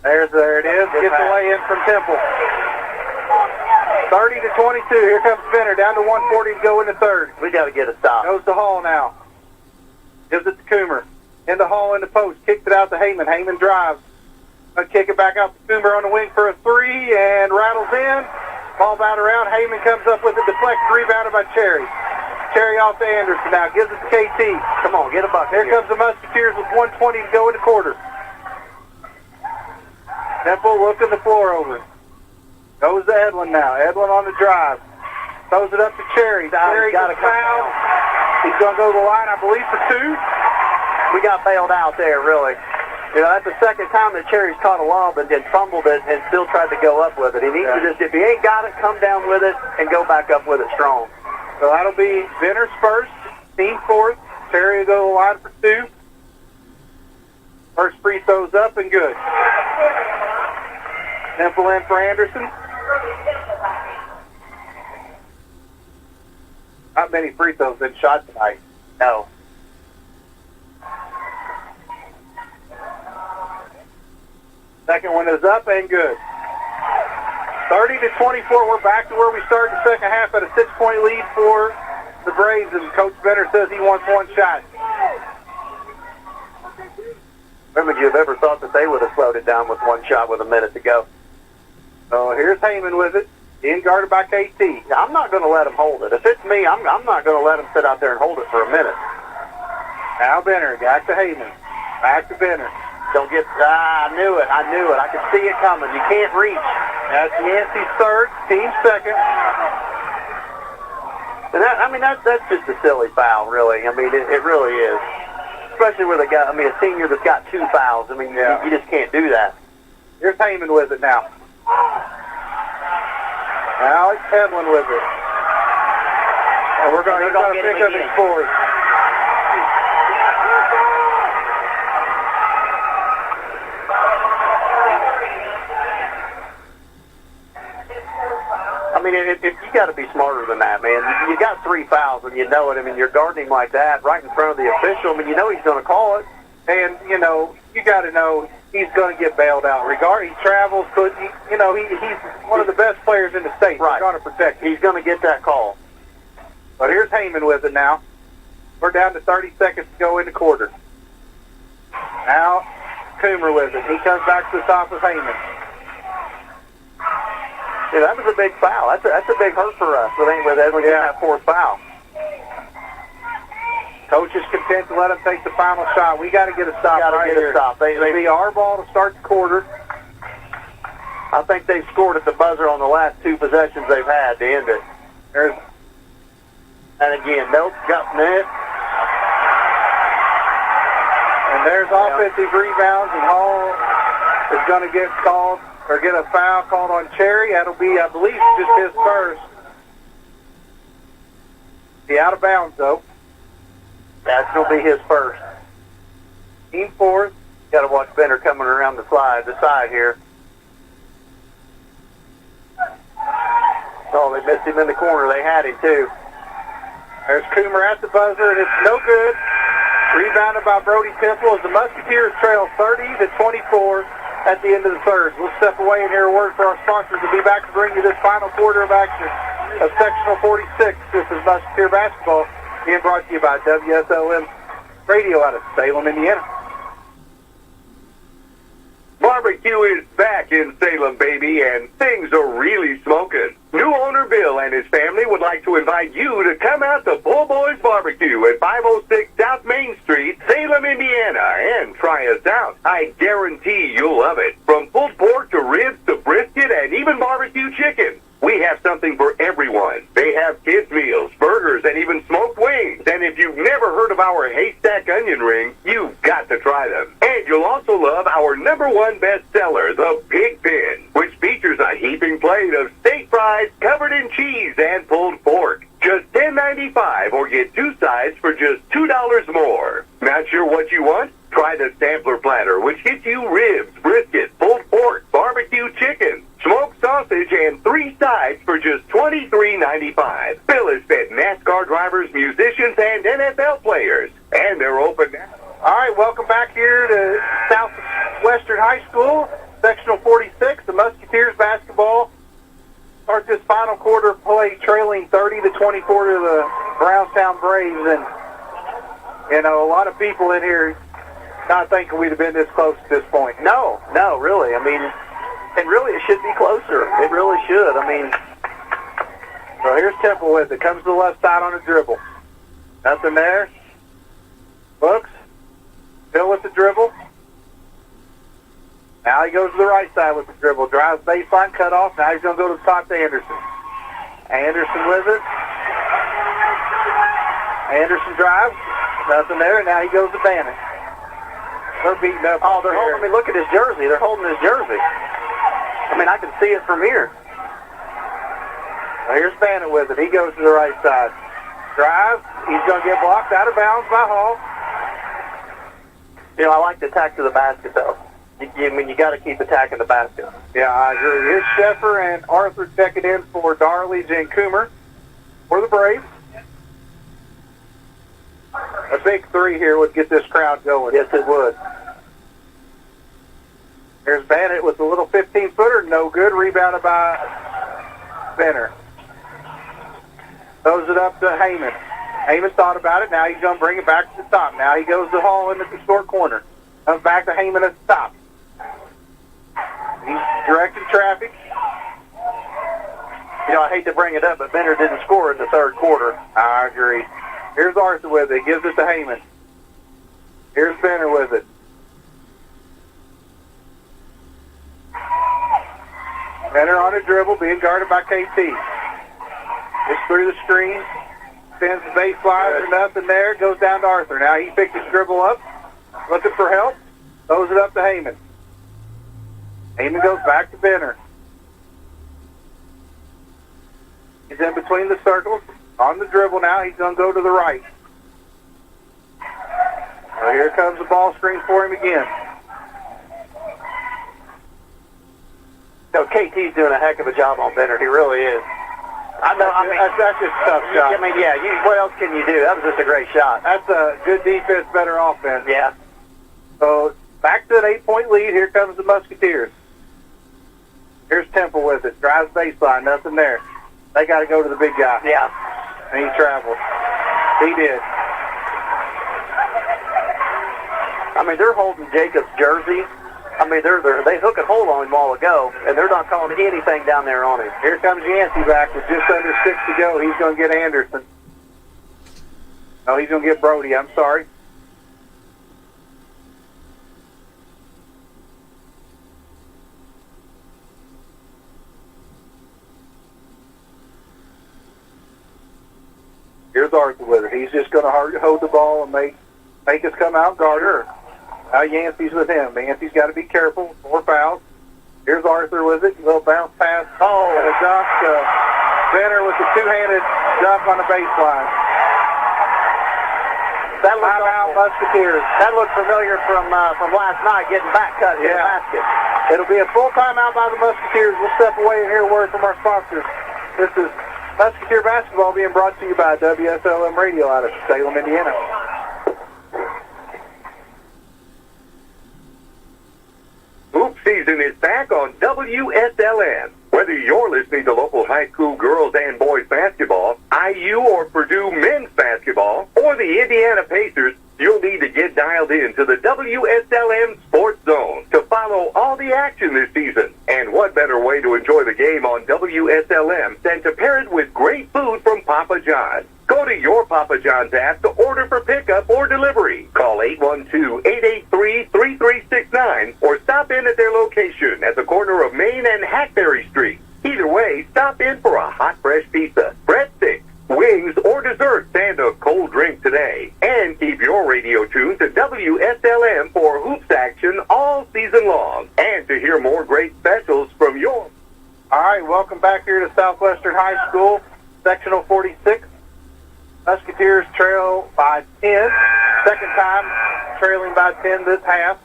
S2: There it is. Gets the lay in from Temple. 30-22. Here comes Benner. Down to 140 to go in the third.
S3: We got to get a stop.
S2: Goes to Hall now. Gives it to Coomer. In the Hall in the post. Kicks it out to Heyman. Heyman drives. Gonna kick it back out to Coomer on the wing for a 3 and rattles in. Ball out around. Heyman comes up with a deflected, rebounded by Cherry. Cherry off to Anderson now. Gives it to KT.
S3: Come on, get a bucket.
S2: Here comes the Musketeers with 120 to go in the quarter. Temple looking the floor over. Goes to Edlin now. Edlin on the drive. Throws it up to Cherry. Cherry got a foul. He's going to go to the line, I believe, for 2.
S3: We got bailed out there, really. You know, that's the second time that Cherry's caught a lob and then fumbled it and still tried to go up with it. He needs to just, if he ain't got it, come down with it and go back up with it strong.
S2: So that'll be Benner's first, team fourth. Cherry will go to the line for 2. First free throw's up and good. Temple in for Anderson. Not many free throws been shot tonight.
S3: No.
S2: Second one is up and good. 30-24. We're back to where we started the second half at a 6-point lead for the Braves, and Coach Benner says he wants 1 shot.
S3: When would you have ever thought that they would have slowed it down with 1 shot with a minute to go?
S2: So here's Heyman with it, being guarded by KT.
S3: I'm not going to let him hold it. If it's me, I'm not going to let him sit out there and hold it for a minute.
S2: Now Benner, back to Heyman. Back to Benner.
S3: Don't get, I knew it. I could see it coming. You can't reach.
S2: That's Yancey's third, team second.
S3: And that's just a silly foul, really. I mean, it really is. Especially with a senior that's got 2 fouls. I mean, you just can't do that.
S2: Here's Heyman with it now. Now it's Edlin with it. And we're going to pick up his fourth.
S3: I mean, if you got to be smarter than that, man. You got 3 fouls and you know it. I mean, you're guarding him like that right in front of the official. I mean, you know he's going to call it.
S2: And, you know, you got to know he's going to get bailed out. He travels, but, he's one of the best players in the state.
S3: Right.
S2: They're going to protect him.
S3: He's going to get that call.
S2: But here's Heyman with it now. We're down to 30 seconds to go in the quarter. Now, Coomer with it. He comes back to the top of Heyman.
S3: Yeah, that was a big foul. That's a big hurt for us with Edwin getting that 4th foul.
S2: Coach is content to let him take the final shot. We got to get a stop right here. It'll be our ball to start the quarter.
S3: I think they've scored at the buzzer on the last 2 possessions they've had to end it. And again, nope, got net.
S2: And there's offensive rebounds, and Hall is going to get called or get a foul called on Cherry. That'll be, I believe, just his first. Be out of bounds, though.
S3: That's going to be his first. Team fourth. Got to watch Benner coming around the side here. Oh, they missed him in the corner. They had him, too.
S2: There's Coomer at the buzzer, and it's no good. Rebounded by Brody Temple as the Musketeers trail 30-24 at the end of the third. We'll step away and hear a word for our sponsors and be back to bring you this final quarter of action of Sectional 46. This is Musketeer Basketball being brought to you by Wslm Radio out of Salem, Indiana.
S1: Barbecue is back in Salem, baby, and things are really smoking. New owner Bill and his family would like to invite you to come out to Po' Boys Barbecue at 506 South Main Street, Salem, Indiana, and try us out. I guarantee you'll love it. From pulled pork to ribs to brisket and even barbecue chicken. We have something for everyone. They have kids' meals, burgers, and even smoked wings. And if you've never heard of our haystack onion rings, you've got to try them. And you'll also love our #1 bestseller, the Pig Pin, which features a heaping plate of steak fries covered in cheese and pulled pork. Just $10.95 or get 2 sides for just $2 more. Not sure what you want? Try the sampler platter, which gets you ribs, brisket, pulled pork, barbecue chicken, smoked sausage, and 3 sides for just $23.95. Bill has fed NASCAR drivers, musicians, and NFL players. And they're open now.
S2: All right, welcome back here to Southwestern High School, Sectional 46, the Musketeers basketball. Start this final quarter play trailing 30-24 to the Brownstown Braves. And, you know, a lot of people in here not thinking we'd have been this close at this point.
S3: No, really. I mean, and really it should be closer. It really should. I mean,
S2: so here's Temple with it. Comes to the left side on a dribble. Nothing there. Looks. Bill with the dribble. Now he goes to the right side with the dribble. Drives baseline, cut off. Now he's going to go to the top to Anderson. Anderson with it. Anderson drives. Nothing there. And now he goes to Bannon. They're beating up.
S3: oh, they're holding. I mean, look at his jersey. They're holding his jersey. I mean, I can see it from here.
S2: Well, here's Bannon with it. He goes to the right side. Drives. He's going to get blocked out of bounds by Hall.
S3: You know, I like the attack to the basket, though. I mean, you got to keep attacking the basket.
S2: Yeah, I agree. Here's Sheffer and Arthur checking in for Darley and Coomer for the Braves. A big 3 here would get this crowd going.
S3: Yes, it would.
S2: There's Bannett with a little 15-footer. No good. Rebounded by Benner. Throws it up to Heyman. Heyman thought about it. Now he's going to bring it back to the top. Now he goes to Hall in the short corner. Comes back to Heyman at the top. He's directing traffic.
S3: You know, I hate to bring it up, but Benner didn't score in the third quarter.
S2: I agree. Here's Arthur with it. Gives it to Heyman. Here's Benner with it. Benner on a dribble, being guarded by KT. Gets through the screen. Sends the baseline. There's nothing there. Goes down to Arthur. Now he picked his dribble up. Looking for help. Throws it up to Heyman. Heyman goes back to Benner. He's in between the circles. On the dribble now. He's going to go to the right. So here comes the ball screen for him again.
S3: No, KT's doing a heck of a job on Benner. He really is. I know. I mean,
S2: that's just a tough shot.
S3: I mean, yeah. What else can you do? That was just a great shot.
S2: That's a good defense, better offense.
S3: Yeah.
S2: So back to an 8-point lead. Here comes the Musketeers. Here's Temple with it. Drives baseline. Nothing there. They got to go to the big guy.
S3: Yeah.
S2: And he traveled. He did.
S3: I mean, they're holding Jacob's jersey. I mean, they hook and hold on him a while ago, and they're not calling anything down there on him.
S2: Here comes Yancey back with just under 6 to go. He's going to get Anderson. No, he's going to get Brody. I'm sorry. Here's Arthur with it. He's just going to hold the ball and make us come out guard her. Now Yancey's with him. Yancey's got to be careful. 4 fouls. Here's Arthur with it. A little bounce pass. Oh, and a dunk. Benner with the two-handed dunk on the baseline.
S3: That looks
S2: Timeout, Musketeers.
S3: That looked familiar from last night, getting back cut in the basket.
S2: It'll be a full timeout by the Musketeers. We'll step away and hear a word from our sponsors. This is Musketeer basketball being brought to you by WSLM Radio out of Salem, Indiana.
S1: Hoop season is back on WSLN. Whether you're listening to local high school girls and boys basketball, IU or Purdue men's basketball, or the Indiana Pacers, you'll need to get dialed in to the WSLM Sports Zone to follow all the action this season. And what better way to enjoy the game on WSLM than to pair it with great food from Papa John's? Go to your Papa John's app to order for pickup or delivery. Call 812-883-3369 or stop in at their location at the corner of Main and Hackberry Street. Either way, stop in for a hot, fresh pizza, breadsticks, wings, or desserts, and a cold drink today. And keep your radio tuned to WSLM for hoops action all season long. And to hear more great specials from your...
S2: All right, welcome back here to Southwestern High School, Sectional 46. Musketeers trail by 10. Second time trailing by 10 this half.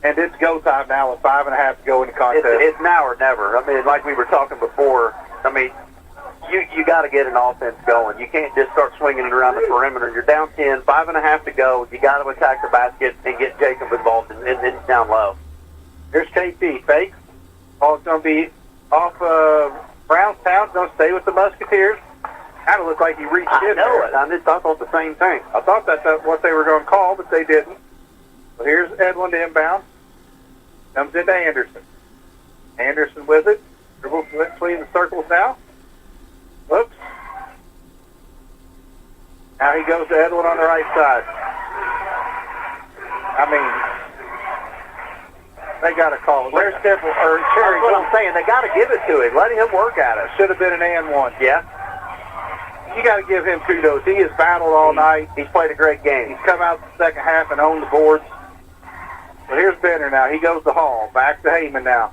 S2: And it's go time now with 5.5 to go in the contest.
S3: It's now or never. I mean, like we were talking before, I mean, you got to get an offense going. You can't just start swinging it around the perimeter. You're down 10, 5.5 to go. You got to attack the basket and get Jacob involved and down low.
S2: Here's KP. Fake. Ball's going to be off Brownstown. Going to stay with the Musketeers. Kind of looked like he reached in there.
S3: I know it. I thought the same thing.
S2: I thought that's what they were going to call, but they didn't. So here's Edlin to inbound. Comes into Anderson. Anderson with it. Dribbles between the circles now. Whoops. Now he goes to Edlin on the right side. I mean, they got to call it. Where's Temple? Or Cherry?
S3: That's what I'm saying. They got to give it to him. Let him work at it.
S2: Should have been an and one.
S3: Yeah.
S2: You got to give him kudos. He has battled all night.
S3: He's played a great game.
S2: He's come out the second half and owned the boards. But here's Benner now. He goes to Hall. Back to Heyman now.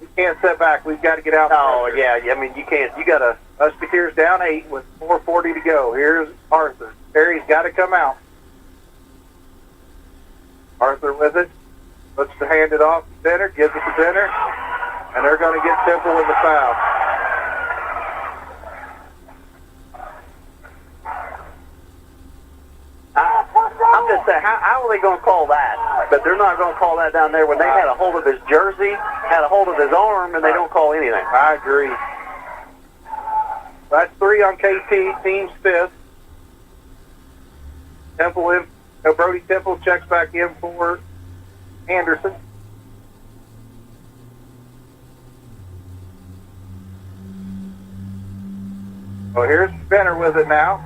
S2: We can't set back. We've got to get out.
S3: Oh, yeah. I mean, you can't. You got to.
S2: Musketeers down 8 with 4:40 to go. Here's Arthur. Terry's got to come out. Arthur with it. Looks to hand it off to Benner. Gives it to Benner. And they're going to get Temple with the foul.
S3: I'm just saying, how are they going to call that? But they're not going to call that down there when they had a hold of his jersey, had a hold of his arm, and they don't call anything.
S2: I agree. That's 3 on KT, team's 5th. Temple in, Brody Temple checks back in for Anderson. Well, here's Benner with it now.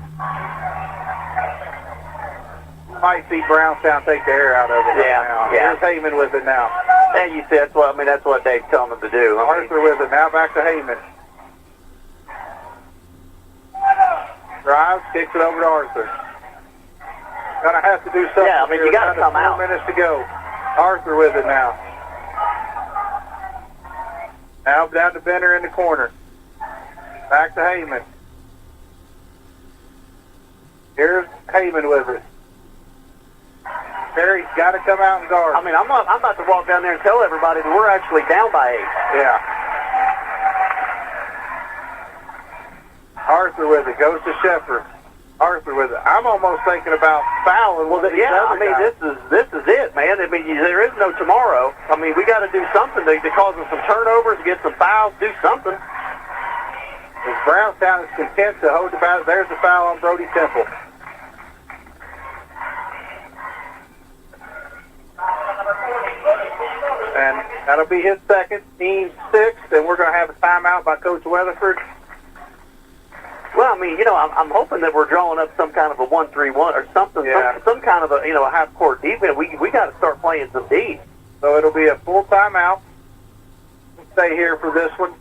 S2: Might see Brownstown take the air out of it.
S3: Yeah,
S2: now.
S3: yeah.
S2: Here's Heyman with it now.
S3: And you said that's what Dave's telling them to do.
S2: Arthur with it now. Back to Heyman. Drives, kicks it over to Arthur. Gonna have to do something.
S3: Yeah, I mean, you got to come out.
S2: 4 minutes to go. Arthur with it now. Now down to Benner in the corner. Back to Heyman. Here's Heyman with it. Terry's got to come out and guard.
S3: I mean, I'm about to walk down there and tell everybody that we're actually down by 8.
S2: Yeah. Arthur with it. Goes to Shepard. Arthur with it. I'm almost thinking about fouling.
S3: Well, I mean, this is it, man. I mean, there is no tomorrow. I mean, we got to do something to cause them some turnovers, get some fouls, do something.
S2: As Brownstown is content to hold the battle, there's the foul on Brody Temple. And that'll be his second, team 6th, and we're going to have a timeout by Coach Weatherford.
S3: Well, I mean, I'm hoping that we're drawing up some kind of a 1-3-1 or something, some kind of a half-court defense. We got to start playing some D.
S2: So it'll be a full timeout. We'll stay here for this one.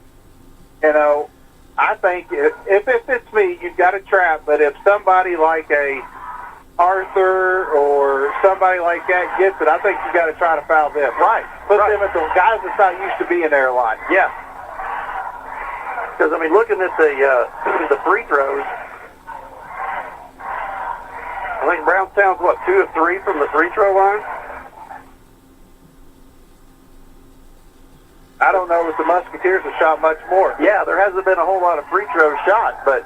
S2: I think if it's me, you've got a trap. But if somebody like a Arthur or somebody like that gets it, I think you got to try to foul them.
S3: Right.
S2: Put them at the guys that's not used to being there a lot.
S3: Yeah. Because, I mean, looking at the free throws, I think Brownstown's, 2 of 3 from the free throw line?
S2: I don't know if the Musketeers have shot much more.
S3: Yeah, there hasn't been a whole lot of free throws shot, but,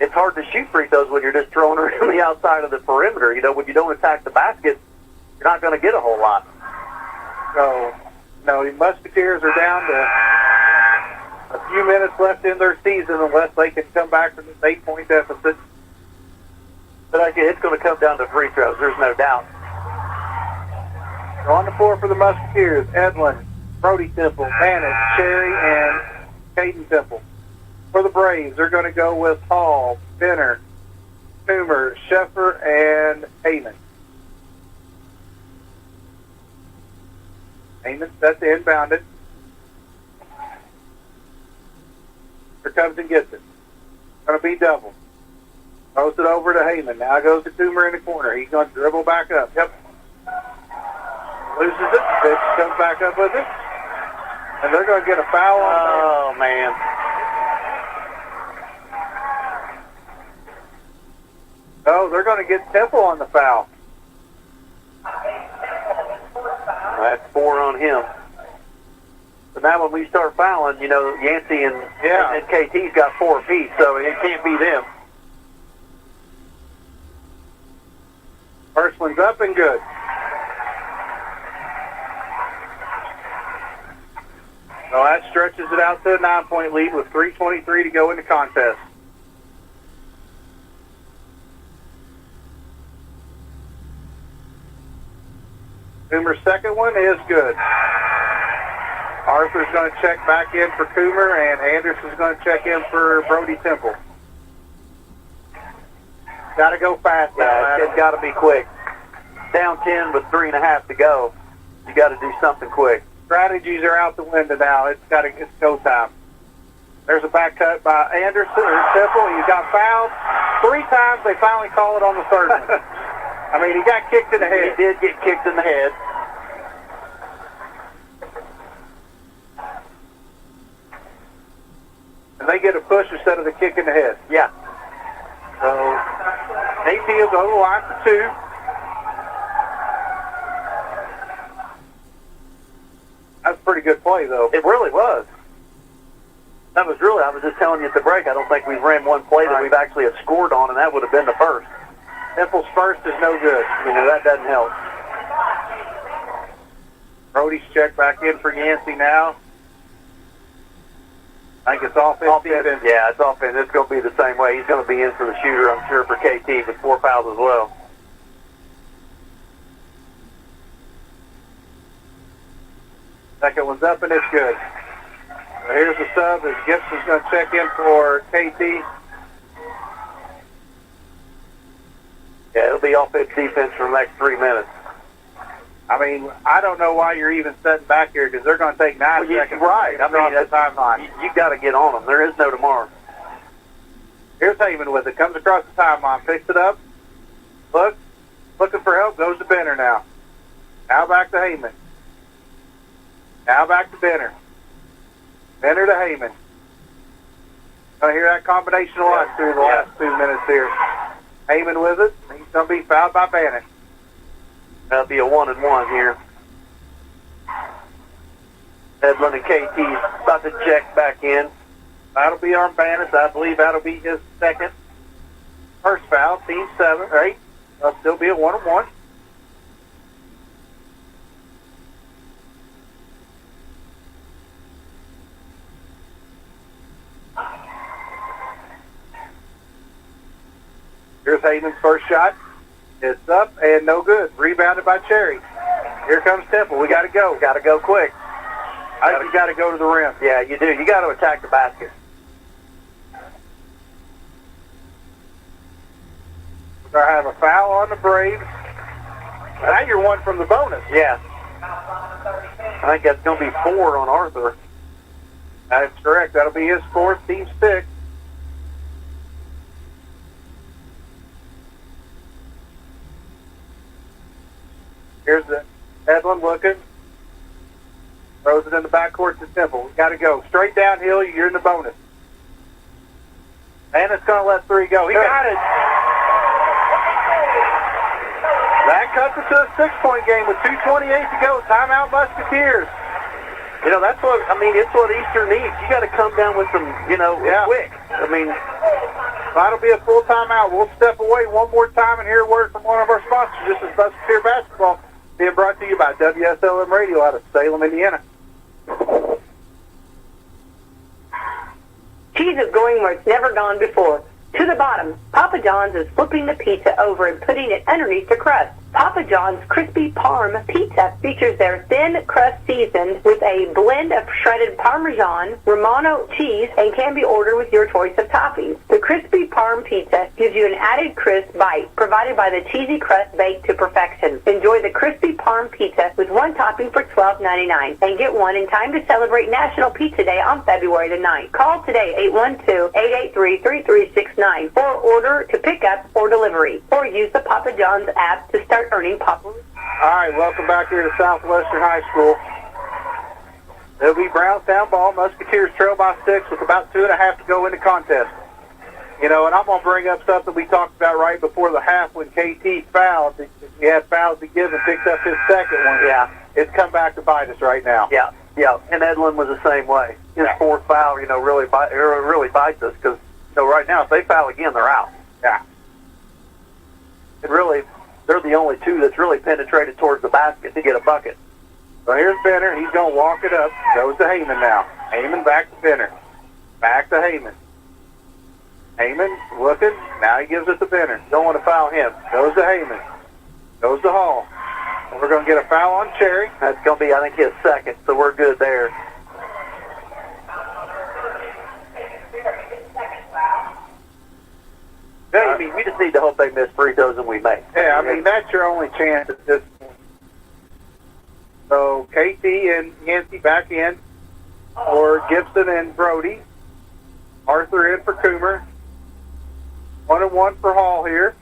S3: it's hard to shoot free throws when you're just throwing around the outside of the perimeter. When you don't attack the basket, you're not going to get a whole lot.
S2: So, no, the Musketeers are down to a few minutes left in their season unless they can come back from this 8-point deficit.
S3: But it's going to come down to free throws, there's no doubt.
S2: So on the floor for the Musketeers, Edlin, Brody Temple, Bannett, Cherry, and Caden Temple. For the Braves, they're going to go with Hall, Benner, Toomer, Sheffer, and Heyman. Heyman sets the inbounded. Here comes and gets it. Going to be double. Throws it over to Heyman. Now goes to Toomer in the corner. He's going to dribble back up. Yep. Loses it. Pitch comes back up with it. And they're going to get a foul on
S3: Oh, man.
S2: Oh, they're going to get Temple on the foul.
S3: That's 4 on him. But now when we start fouling, Yancey and KT's got 4 apiece, so it can't be them.
S2: First one's up and good. So that stretches it out to a 9-point lead with 3:23 to go in the contest. Coomer's second one is good. Arthur's going to check back in for Coomer, and Anderson's going to check in for Brody Temple. Got to go fast now.
S3: Yeah, it's got to be quick. Down 10 with 3.5 to go. You got to do something quick.
S2: Strategies are out the window now. It's go time. There's a back cut by Anderson or Temple. He's got fouled 3 times. They finally call it on the third one. I mean, he got kicked in the head.
S3: He did get kicked in the head.
S2: And they get a push instead of the kick in the head.
S3: Yeah.
S2: So, AP will go to the line for 2. That's a pretty good play, though.
S3: It really was. I was just telling you at the break, I don't think we've ran one play that we've actually have scored on, and that would have been the first.
S2: Temple's first is no good.
S3: That doesn't help.
S2: Brody's checked back in for Yancey now. I think it's offense.
S3: Yeah, it's offense. It's going to be the same way. He's going to be in for the shooter, I'm sure, for KT with 4 fouls as well.
S2: Second one's up, and it's good. So here's the sub as Gibson's going to check in for KT.
S3: Yeah, it'll be offense defense for the next 3 minutes.
S2: I mean, I don't know why you're even sitting back here because they're going to take 9 seconds.
S3: Right.
S2: I mean, the timeline.
S3: You got to get on them. There is no tomorrow.
S2: Here's Heyman with it. Comes across the timeline, picks it up. Looking for help. Goes to Benner now. Now back to Heyman. Now back to Benner. Benner to Heyman. Going to hear that combination a lot through the last 2 minutes here. Heyman with it. He's going to be fouled by Bannett.
S3: That'll be a 1-and-1 here. Edlin and KT about to check back in.
S2: That'll be on Bannett. I believe that'll be his second. First foul, team 7 or 8. That'll still be a 1-and-1. Here's Heyman's first shot. It's up and no good. Rebounded by Cherry. Here comes Temple. We got to go.
S3: Got to go quick.
S2: I think you got to go to the rim.
S3: Yeah, you do. You got to attack the basket.
S2: We're going to have a foul on the Braves. Now you're 1 from the bonus.
S3: Yeah. I think that's going to be 4 on Arthur.
S2: That's correct. That'll be his 4th, team 6. Here's the Edlin looking. Throws it in the backcourt to Temple. We got to go. Straight downhill, you're in the bonus. And it's going to let 3 go. He got it. cuts it to a 6-point game with 2:28 to go. Timeout, Musketeers.
S3: You know, that's what, I mean, it's what Eastern needs. You got to come down with some, you know, quick. I mean,
S2: that'll be a full timeout. We'll step away one more time and hear a word from one of our sponsors. This is Musketeer Basketball being brought to you by WSLM Radio out of Salem, Indiana.
S9: Cheese is going where it's never gone before. To the bottom, Papa John's is flipping the pizza over and putting it underneath the crust. Papa John's Crispy Parm Pizza features their thin crust seasoned with a blend of shredded Parmesan, Romano cheese, and can be ordered with your choice of toppings. The Crispy Parm Pizza gives you an added crisp bite provided by the cheesy crust baked to perfection. Enjoy the Crispy Parm Pizza with one topping for $12.99 and get one in time to celebrate National Pizza Day on February the 9th. Call today 812-883-3369 or order to pick up or delivery, or use the Papa John's app to start earning Papa.
S2: All right, welcome back here to Southwestern High School. It'll be Brownstown ball. Musketeers trail by 6 with about 2.5 to go in the contest. You know, and I'm going to bring up something we talked about right before the half when KT fouled. He had fouls to give and picked up his second one.
S3: Yeah.
S2: It's come back to bite us right now.
S3: Yeah. And Edlin was the same way. His fourth foul, you know, really bites us because, you know, right now if they foul again, they're out.
S2: Yeah.
S3: And really, they're the only two that's really penetrated towards the basket to get a bucket.
S2: So here's Benner. He's going to walk it up. Goes to Heyman now. Heyman back to Benner. Back to Heyman. Heyman looking. Now he gives it to Benner. Don't want to foul him. Goes to Heyman. Goes to Hall. And we're going to get a foul on Cherry.
S3: That's going to be, I think, his second, so we're good there. Yeah, I mean, we just need to hope they miss free throws and we make.
S2: Yeah, I mean, that's your only chance at this point. So KT and Yancey back in for Gibson and Brody. Arthur in for Coomer. 1-1 for Hall here.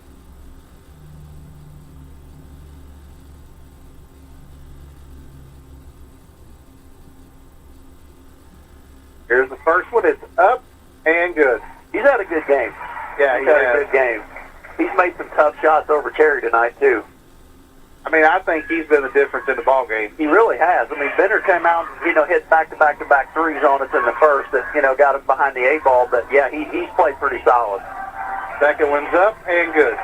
S2: Here's the first one. It's up and good.
S3: He's had a good game.
S2: Yeah,
S3: he's had a good game. He's made some tough shots over Cherry tonight, too.
S2: I mean, I think he's been the difference in the ball game.
S3: He really has. I mean, Benner came out and, you know, hit back-to-back-to-back threes on us in the first that, you know, got him behind the 8-ball. But, yeah, he's played pretty solid.
S2: Second one's up and good.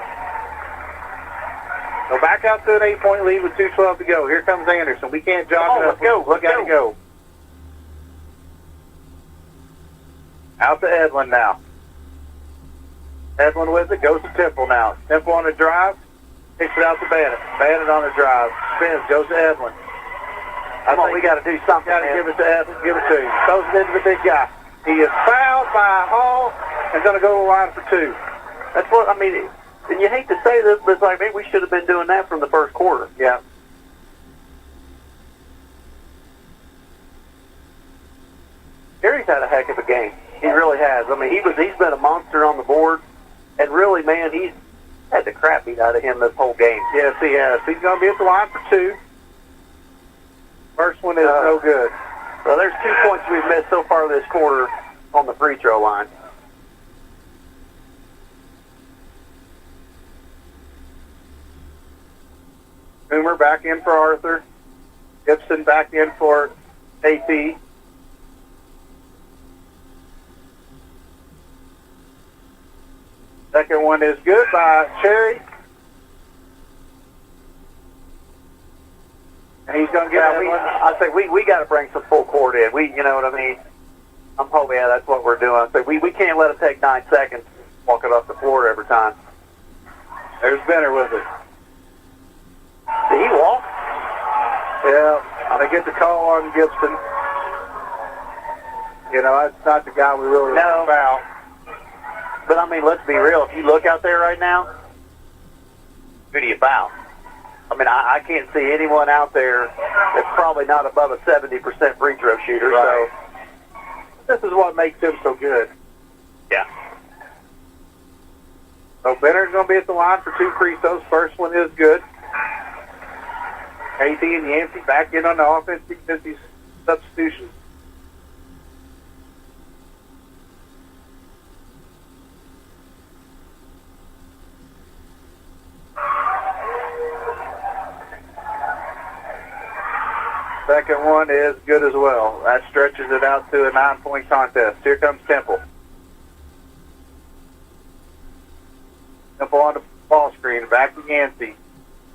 S2: So back out to an 8-point lead with 2:12 to go. Here comes Anderson. We can't jog it up.
S3: Let's go.
S2: We got to go. Out to Edlin now. Edlin with it. Goes to Temple now. Temple on the drive. Takes it out to Bannon. Bannon on the drive. Spins. Goes to Edlin.
S3: Come on, we got to do something.
S2: Got to give it to Edlin. Give it to him. Throws it into the big guy. He is fouled by Hall and going to go to the line for 2.
S3: That's what, I mean, and you hate to say this, but it's like, maybe we should have been doing that from the first quarter.
S2: Yeah.
S3: Gary's had a heck of a game. He really has. I mean, he's been a monster on the board, and really, man, he's had the crap beat out of him this whole game.
S2: Yes, he has. He's going to be at the line for 2. First one is no good.
S3: Well, there's 2 points we've missed so far this quarter on the free throw line.
S2: Boomer back in for Arthur. Gibson back in for AP. Second one is good by Cherry. And he's going to get
S3: I say we got to bring some full court in. You know what I mean? I'm hoping, that's what we're doing. I say we can't let it take 9 seconds walking off the floor every time.
S2: There's Benner with it.
S3: Did he walk?
S2: Yeah, they get the call on Gibson. You know, that's not the guy we really want to foul.
S3: But, I mean, let's be real. If you look out there right now, who do you foul? I mean, I can't see anyone out there that's probably not above a 70% free throw shooter.
S2: Right. So this is what makes him so good.
S3: Yeah.
S2: So Benner's going to be at the line for 2 free throws. First one is good. KT and Yancey back in on the offensive substitutions. Second one is good as well. That stretches it out to a 9-point contest. Here comes Temple. Temple on the ball screen. Back to Yancey.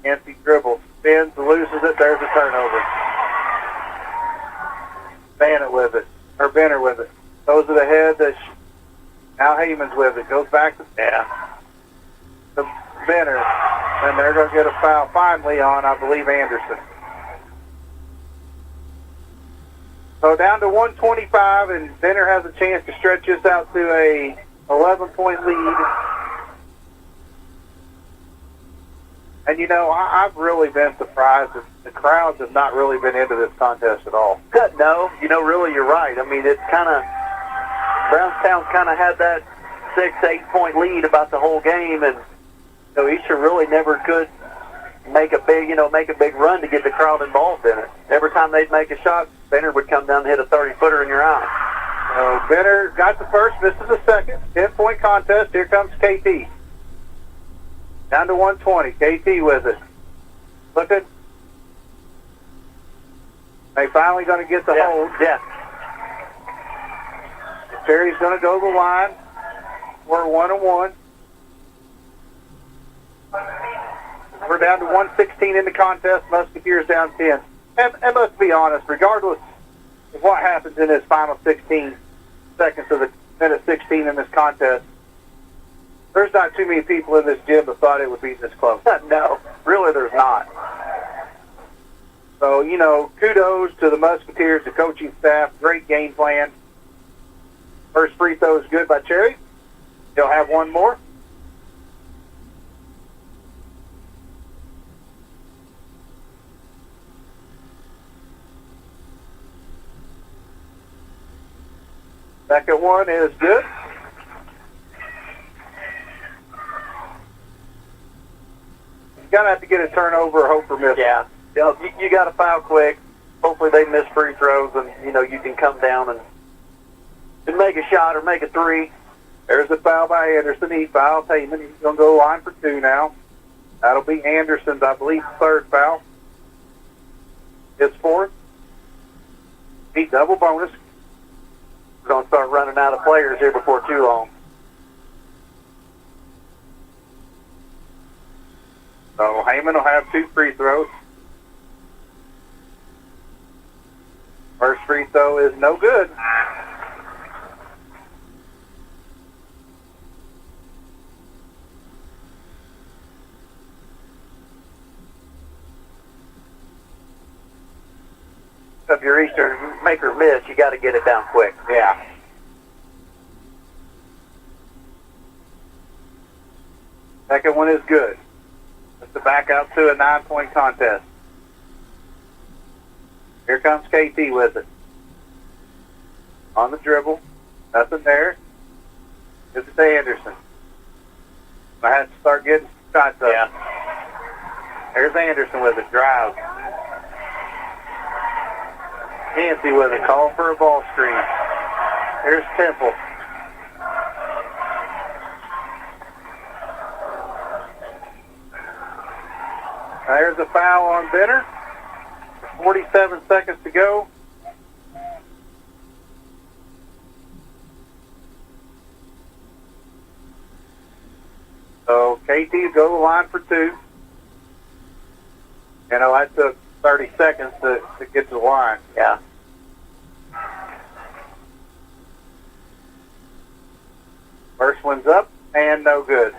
S2: Yancey dribbles. Spins, loses it. There's a turnover. Bennett with it. Or Benner with it. Goes to the head. Now Heyman's with it. Goes back to Benner. And they're going to get a foul finally on, I believe, Anderson. So down to 125, and Benner has a chance to stretch this out to a 11-point lead. And, you know, I've really been surprised that the crowds have not really been into this contest at all.
S3: No, you know, really, you're right. I mean, it's kind of, Brownstown's kind of had that 6-8 point lead about the whole game, and, you know, Eastern really never could make a big run to get the crowd involved in it. Every time they'd make a shot, Benner would come down and hit a 30-footer in your eye.
S2: So Benner got the first, misses the second. 10-point contest. Here comes KT. Down to 120. KT with it. Looking. They finally going to get the hold.
S3: Yeah.
S2: Terry's going to go to the line. We're 1-1. We're down to 116 in the contest. Musketeers down 10. And let's be honest, regardless of what happens in this final 16 seconds of the minute 16 in this contest, there's not too many people in this gym that thought it would be this close.
S3: No, really there's not.
S2: So, you know, kudos to the Musketeers, the coaching staff. Great game plan. First free throw is good by Cherry. He'll have one more. Second one is good. You're going to have to get a turnover or hope for miss.
S3: Yeah. You got to foul quick. Hopefully they miss free throws, and, you know, you can come down and make a shot or make a three.
S2: There's the foul by Anderson. He fouls Heyman. He's going to go line for two now. That'll be Anderson's, I believe, third foul. His fourth. He double bonus.
S3: We're going to start running out of players here before too long.
S2: So Heyman will have two free throws. First free throw is no good.
S3: If you're Eastern, make or miss, you got to get it down quick.
S2: Yeah. Second one is good. That's the back out to a 9-point contest. Here comes KT with it. On the dribble. Nothing there. This is Anderson. I have to start getting shots up.
S3: Yeah.
S2: There's Anderson with it. Drive. Yancey with a call for a ball screen. Here's Temple. There's a foul on Benner. 47 seconds to go. So KT go to the line for two. You know, that took 30 seconds to get to the line.
S3: Yeah.
S2: First one's up and no good.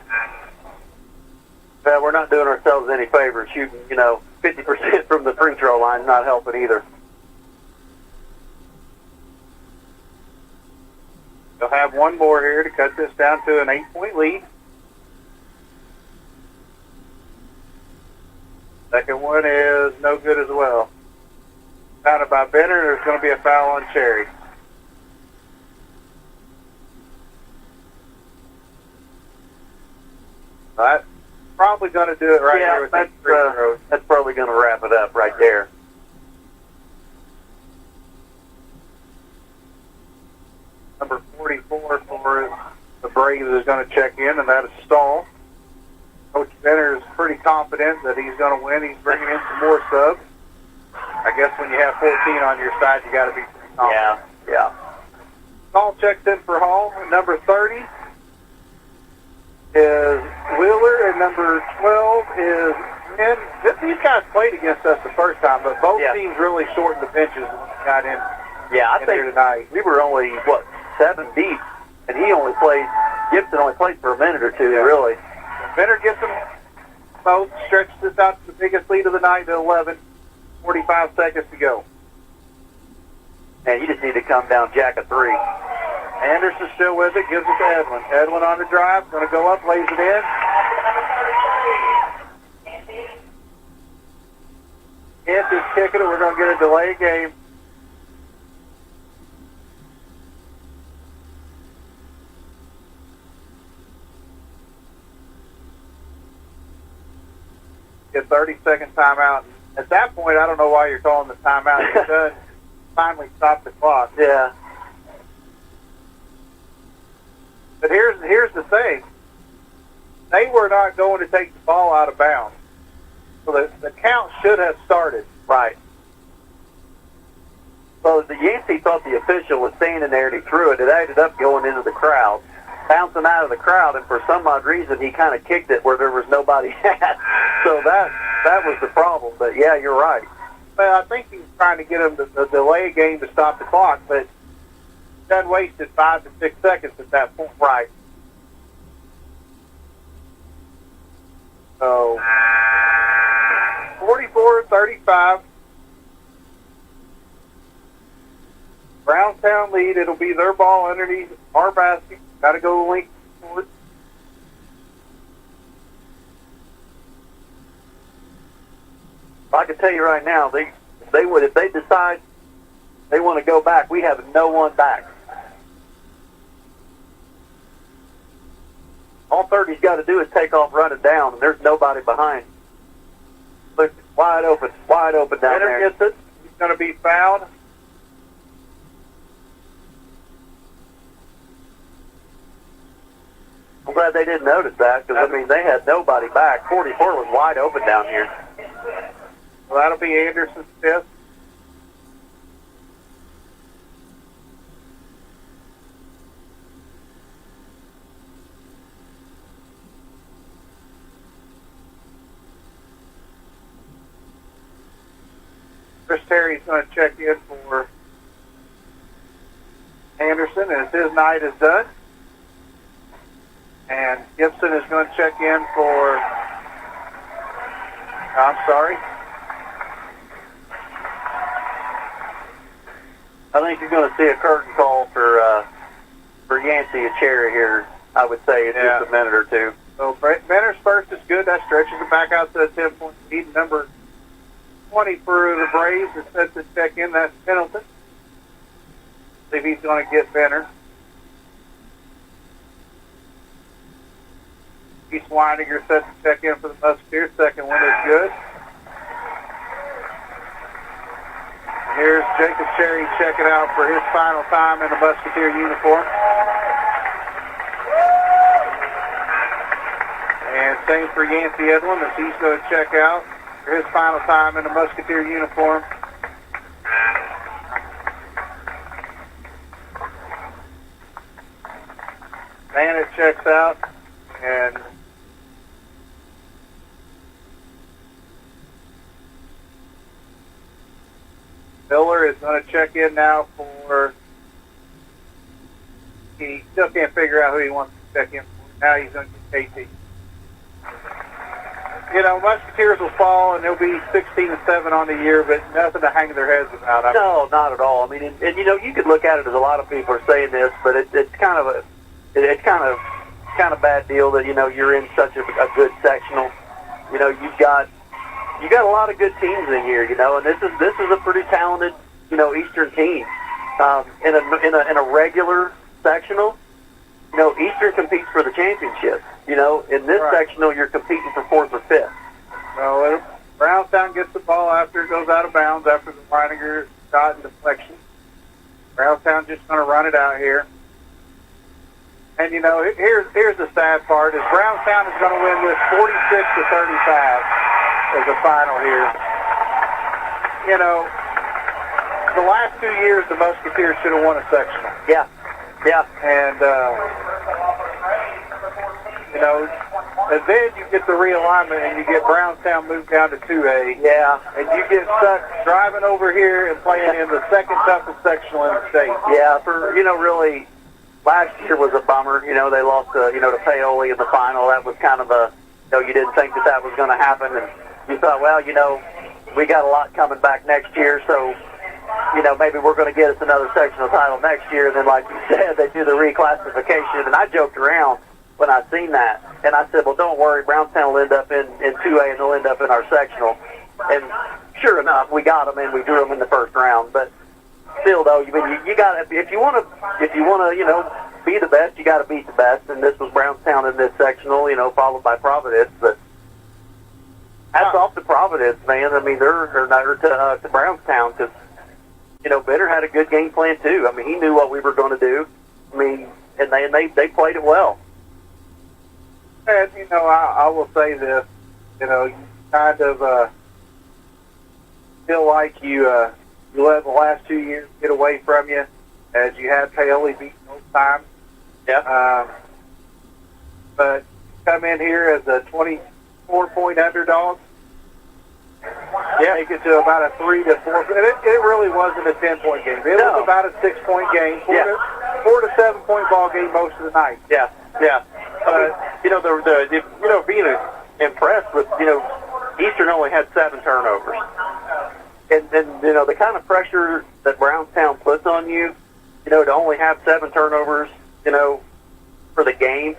S3: Well, we're not doing ourselves any favors shooting, 50% from the free throw line, not helping either.
S2: They'll have one more here to cut this down to an 8-point lead. Second one is no good as well. Fouled by Benner. There's going to be a foul on Cherry. That's probably going to do it right here with these free throws.
S3: That's probably going to wrap it up right there.
S2: Number 44 for the Braves is going to check in, and that is Stahl. Coach Benner is pretty confident that he's going to win. He's bringing in some more subs. I I guess when you have 14 on your side, you got to be pretty confident.
S3: Yeah.
S2: Hall checks in for Hall. Number 30 is Wheeler, and number 12 is Wynn. These guys played against us the first time, but both teams really shortened the benches when we got in.
S3: Yeah, I think
S2: here tonight.
S3: we were only, 7 deep, and Gibson only played for a minute or two, really.
S2: Benner gets them both, stretches this out to the biggest lead of the night to 11, 45 seconds to go.
S3: And you just need to come down jack of 3.
S2: Anderson still with it, gives it to Edwin. Edwin on the drive, going to go up, lays it in. Yancey's kicking it, we're going to get a delay game. Get 30-second timeout. At that point, I don't know why you're calling the timeout. You're done. Finally stop the clock.
S3: Yeah.
S2: But here's the thing. They were not going to take the ball out of bounds. So the count should have started.
S3: Right. So the Yancey thought the official was standing there and he threw it. It ended up going into the crowd, bouncing out of the crowd, and for some odd reason he kind of kicked it where there was nobody at. So that was the problem. But yeah, you're right.
S2: Well, I think he was trying to get him to delay a game to stop the clock, but done wasted 5 to 6 seconds at that point.
S3: Right.
S2: So 44-35. Brownstown lead. It'll be their ball underneath our basket. Got to go link forward.
S3: I can tell you right now, they would, if they decide they want to go back, we have no one back. All 30's got to do is take off running down, and there's nobody behind. Look, wide open down
S2: Benner
S3: there.
S2: gets it. He's going to be fouled.
S3: I'm glad they didn't notice that, because, I mean, they had nobody back. 44 was wide open down here.
S2: Well, that'll be Anderson's fifth. Chris Terry's going to check in for Anderson as his night is done. And Gibson is going to check in for, I'm sorry.
S3: I think you're going to see a curtain call for Yancey and Cherry here, I would say, in just a minute or two.
S2: So Benner's first is good. That stretches it back out to a 10-point lead. Number 20 for the Braves is set to check in. That's Pendleton. See if he's going to get Benner. East Weininger set to check in for the Musketeers. Second one is good. Here's Jacob Cherry checking out for his final time in the Musketeer uniform. And same for Yancey Edwin as he's going to check out for his final time in the Musketeer uniform. Bannett checks out, and Miller is going to check in now for, he still can't figure out who he wants to check in for. Now he's going to get KT. You know, Musketeers will fall, and they'll be 16-7 on the year, but nothing to hang their heads about.
S3: No, not at all. I mean, and you know, you could look at it as a lot of people are saying this, but it's kind of bad deal that, you know, you're in such a good sectional. You know, you got a lot of good teams in here, you know, and this is a pretty talented, you know, Eastern team. In a regular sectional, you know, Eastern competes for the championship. You know, in this sectional, you're competing for 4th or 5th.
S2: So Brownstown gets the ball after it goes out of bounds after the Weininger shot and deflection. Brownstown just going to run it out here. And, you know, here's the sad part, is Brownstown is going to win this 46-35 as a final here. You know, the last 2 years, the Musketeers should have won a sectional.
S3: Yeah.
S2: And, and then you get the realignment and you get Brownstown moved down to 2A.
S3: Yeah.
S2: And you get stuck driving over here and playing in the second toughest sectional in the state.
S3: Yeah, really, last year was a bummer. They lost, to Paoli in the final. That was kind of you didn't think that was going to happen. And you thought, well, we got a lot coming back next year, so, maybe we're going to get us another sectional title next year. And then, like you said, they do the reclassification. And I joked around when I seen that. And I said, well, don't worry, Brownstown will end up in 2A and they'll end up in our sectional. And sure enough, we got them and we drew them in the first round. But still, though, you got to, if you want to, be the best, you got to beat the best. And this was Brownstown in this sectional, followed by Providence. But hats off to Providence, man. I mean, they're to Brownstown because, Benner had a good game plan too. I mean, he knew what we were going to do. I mean, and they played it well.
S2: And, I will say this, you kind of feel like you let the last 2 years get away from you as you had Paoli beaten both times.
S3: Yeah.
S2: But come in here as a 24-point underdog.
S3: Yeah.
S2: Make it to about a 3 to 4. It really wasn't a 10-point game. It was about a 6-point game, 4 to 7 point ball game most of the night.
S3: Yeah. But being impressed with Eastern only had 7 turnovers, and the kind of pressure that Brownstown puts on you, to only have 7 turnovers, for the game,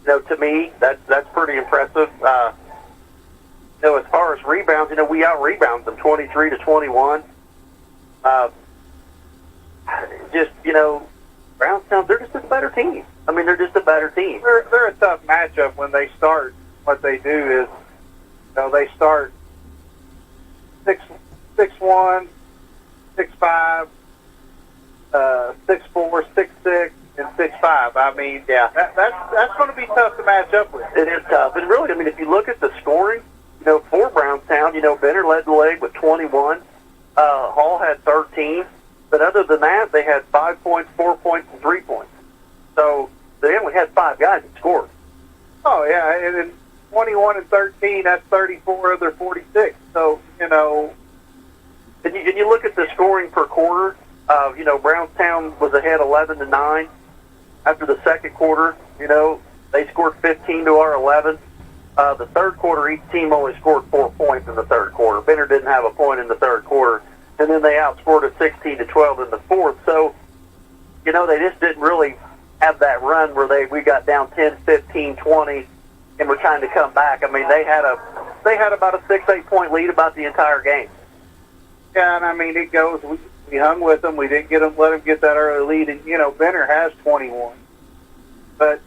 S3: to me that's pretty impressive. As far as rebounds, we out-rebound them 23 to 21. Brownstown, they're just a better team. I mean, they're just a better team.
S2: They're a tough matchup when they start. What they do is, they start 6-1, 6-5, 6-4, 6-6, and 6-5. I mean, that's going to be tough to match up with.
S3: It is tough. And really, I mean, if you look at the scoring, for Brownstown, Benner led the leg with 21. Hall had 13. But other than that, they had 5 points, 4 points, and 3 points. So they only had 5 guys that scored.
S2: Oh, yeah, and then 21 and 13, that's 34 of their 46. So,
S3: And you look at the scoring per quarter, Brownstown was ahead 11 to 9. After the second quarter, they scored 15 to our 11. The third quarter, each team only scored 4 points in the third quarter. Benner didn't have a point in the third quarter. And then they outscored us 16 to 12 in the fourth. So, they just didn't really have that run where we got down 10, 15, 20, and were trying to come back. I mean, they had about a 6-8 point lead about the entire game.
S2: Yeah, and I mean, it goes. We hung with them. We didn't let them get that early lead. And Benner has 21, but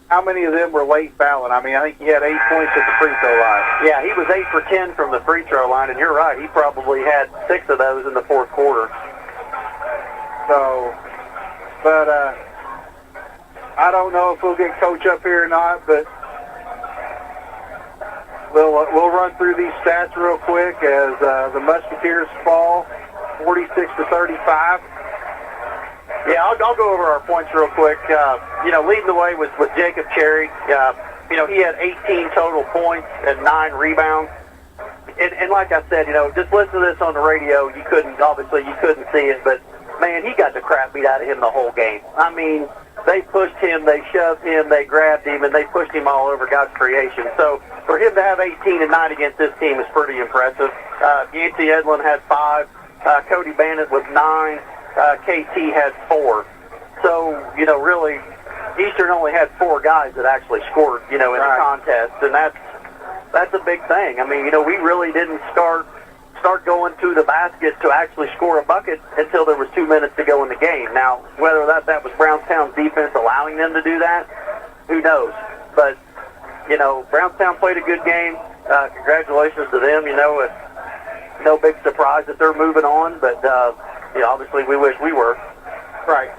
S2: how many of them were late fouling? I mean, I think he had 8 points at the free throw line.
S3: Yeah, he was 8 for 10 from the free throw line, and you're right. He probably had 6 of those in the fourth quarter.
S2: So, but I don't know if we'll get coach up here or not, but we'll run through these stats real quick as the Musketeers fall 46 to 35.
S3: Yeah, I'll go over our points real quick. Leading the way was Jacob Cherry. He had 18 total points and 9 rebounds. And like I said, just listen to this on the radio. You couldn't see it, but man, he got the crap beat out of him the whole game. I mean, they pushed him, they shoved him, they grabbed him, and they pushed him all over God's creation. So for him to have 18 and 9 against this team is pretty impressive. Yancey Edlin had 5. Cody Bannett was 9. KT had 4. So, really, Eastern only had 4 guys that actually scored, in the contest, and that's a big thing. I mean, we really didn't start going to the basket to actually score a bucket until there was 2 minutes to go in the game. Now, whether that was Brownstown's defense allowing them to do that, who knows? But, Brownstown played a good game. Congratulations to them. It's no big surprise that they're moving on, but obviously we wish we were.
S2: Right.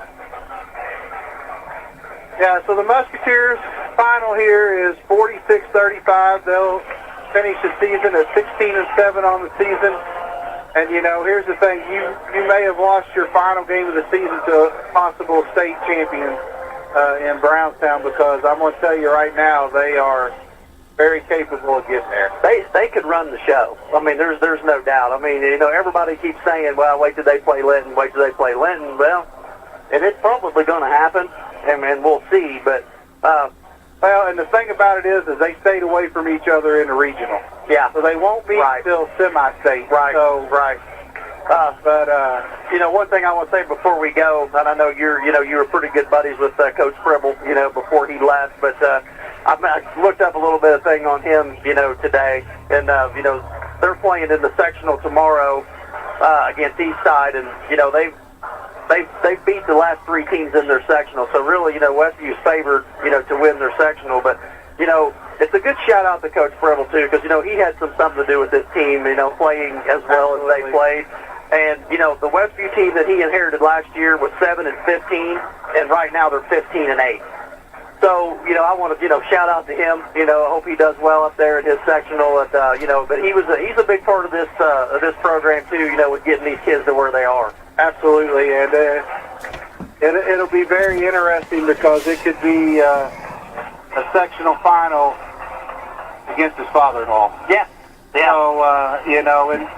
S2: Yeah, so the Musketeers final here is 46-35. They'll finish the season at 16 and 7 on the season. And, you know, here's the thing. You may have lost your final game of the season to a possible state champion in Brownstown, because I'm going to tell you right now, they are very capable of getting there.
S3: They could run the show. I mean, there's no doubt. I mean, you know, everybody keeps saying, well, wait till they play Linton, wait till they play Linton. Well, and it's probably going to happen, and we'll see. But,
S2: well, and the thing about it is they stayed away from each other in the regional.
S3: Yeah.
S2: So they won't meet until semi-state.
S3: Right,
S2: so,
S3: right. You know, one thing I want to say before we go, and I know you were pretty good buddies with Coach Pribble, you know, before he left, but I looked up a little bit of thing on him, you know, today, and you know, they're playing in the sectional tomorrow against Eastside, and you know they beat the last three teams in their sectional, so really, you know, Westview's favored, you know, to win their sectional, but you know, it's a good shout out to Coach Pribble too, because you know he had something to do with this team, you know, playing as well as they played. And, you know, the Westview team that he inherited last year was 7-15, and right now they're 15-8. So, you know, I want to, you know, shout out to him. You know, I hope he does well up there in his sectional. You know, but he's a big part of this program too. You know, with getting these kids to where they are.
S2: Absolutely, and it'll be very interesting, because it could be a sectional final against his father-in-law.
S3: Yeah. Yeah.
S2: So, you know, and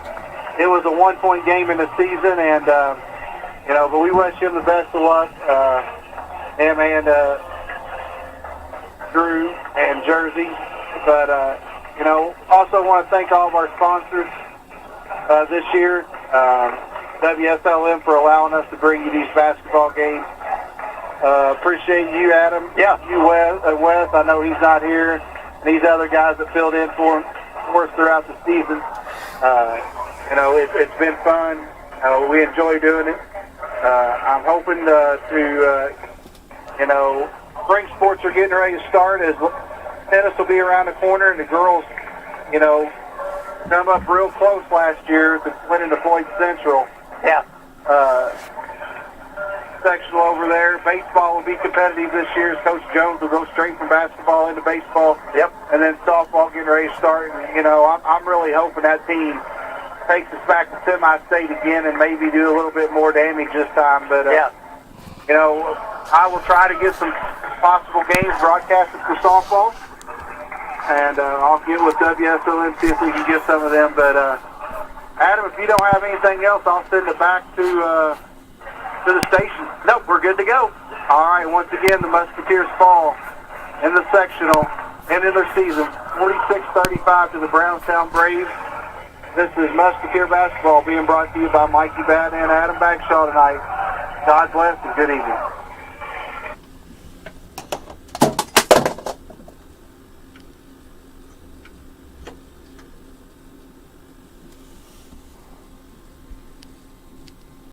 S2: it was a one-point game in the season, and, you know, but we wish him the best of luck, him and Drew and Jersey. But, you know, also want to thank all of our sponsors this year, Wslm for allowing us to bring you these basketball games. Appreciate you, Adam.
S3: Yeah.
S2: You, Wes. I know he's not here. And these other guys that filled in for us throughout the season. You know, it's been fun. We enjoy doing it. I'm hoping to, you know, spring sports are getting ready to start, as tennis will be around the corner, and the girls, you know, come up real close last year to winning the Floyd Central.
S3: Yeah.
S2: Sectional over there. Baseball will be competitive this year. Coach Jones will go straight from basketball into baseball.
S3: Yep.
S2: And then softball getting ready to start. And, you know, I'm really hoping that team takes us back to semi-state again and maybe do a little bit more damage this time. But,
S3: yeah.
S2: You know, I will try to get some possible games broadcasted for softball. And I'll get with WSLM, see if we can get some of them. But, Adam, if you don't have anything else, I'll send it back to the station.
S3: Nope, we're good to go.
S2: All right, once again, the Musketeers fall in the sectional, end of their season, 46-35 to the Brownstown Braves. This is Musketeer basketball being brought to you by Mikey Batten and Adam Bagshaw tonight. God bless and good evening.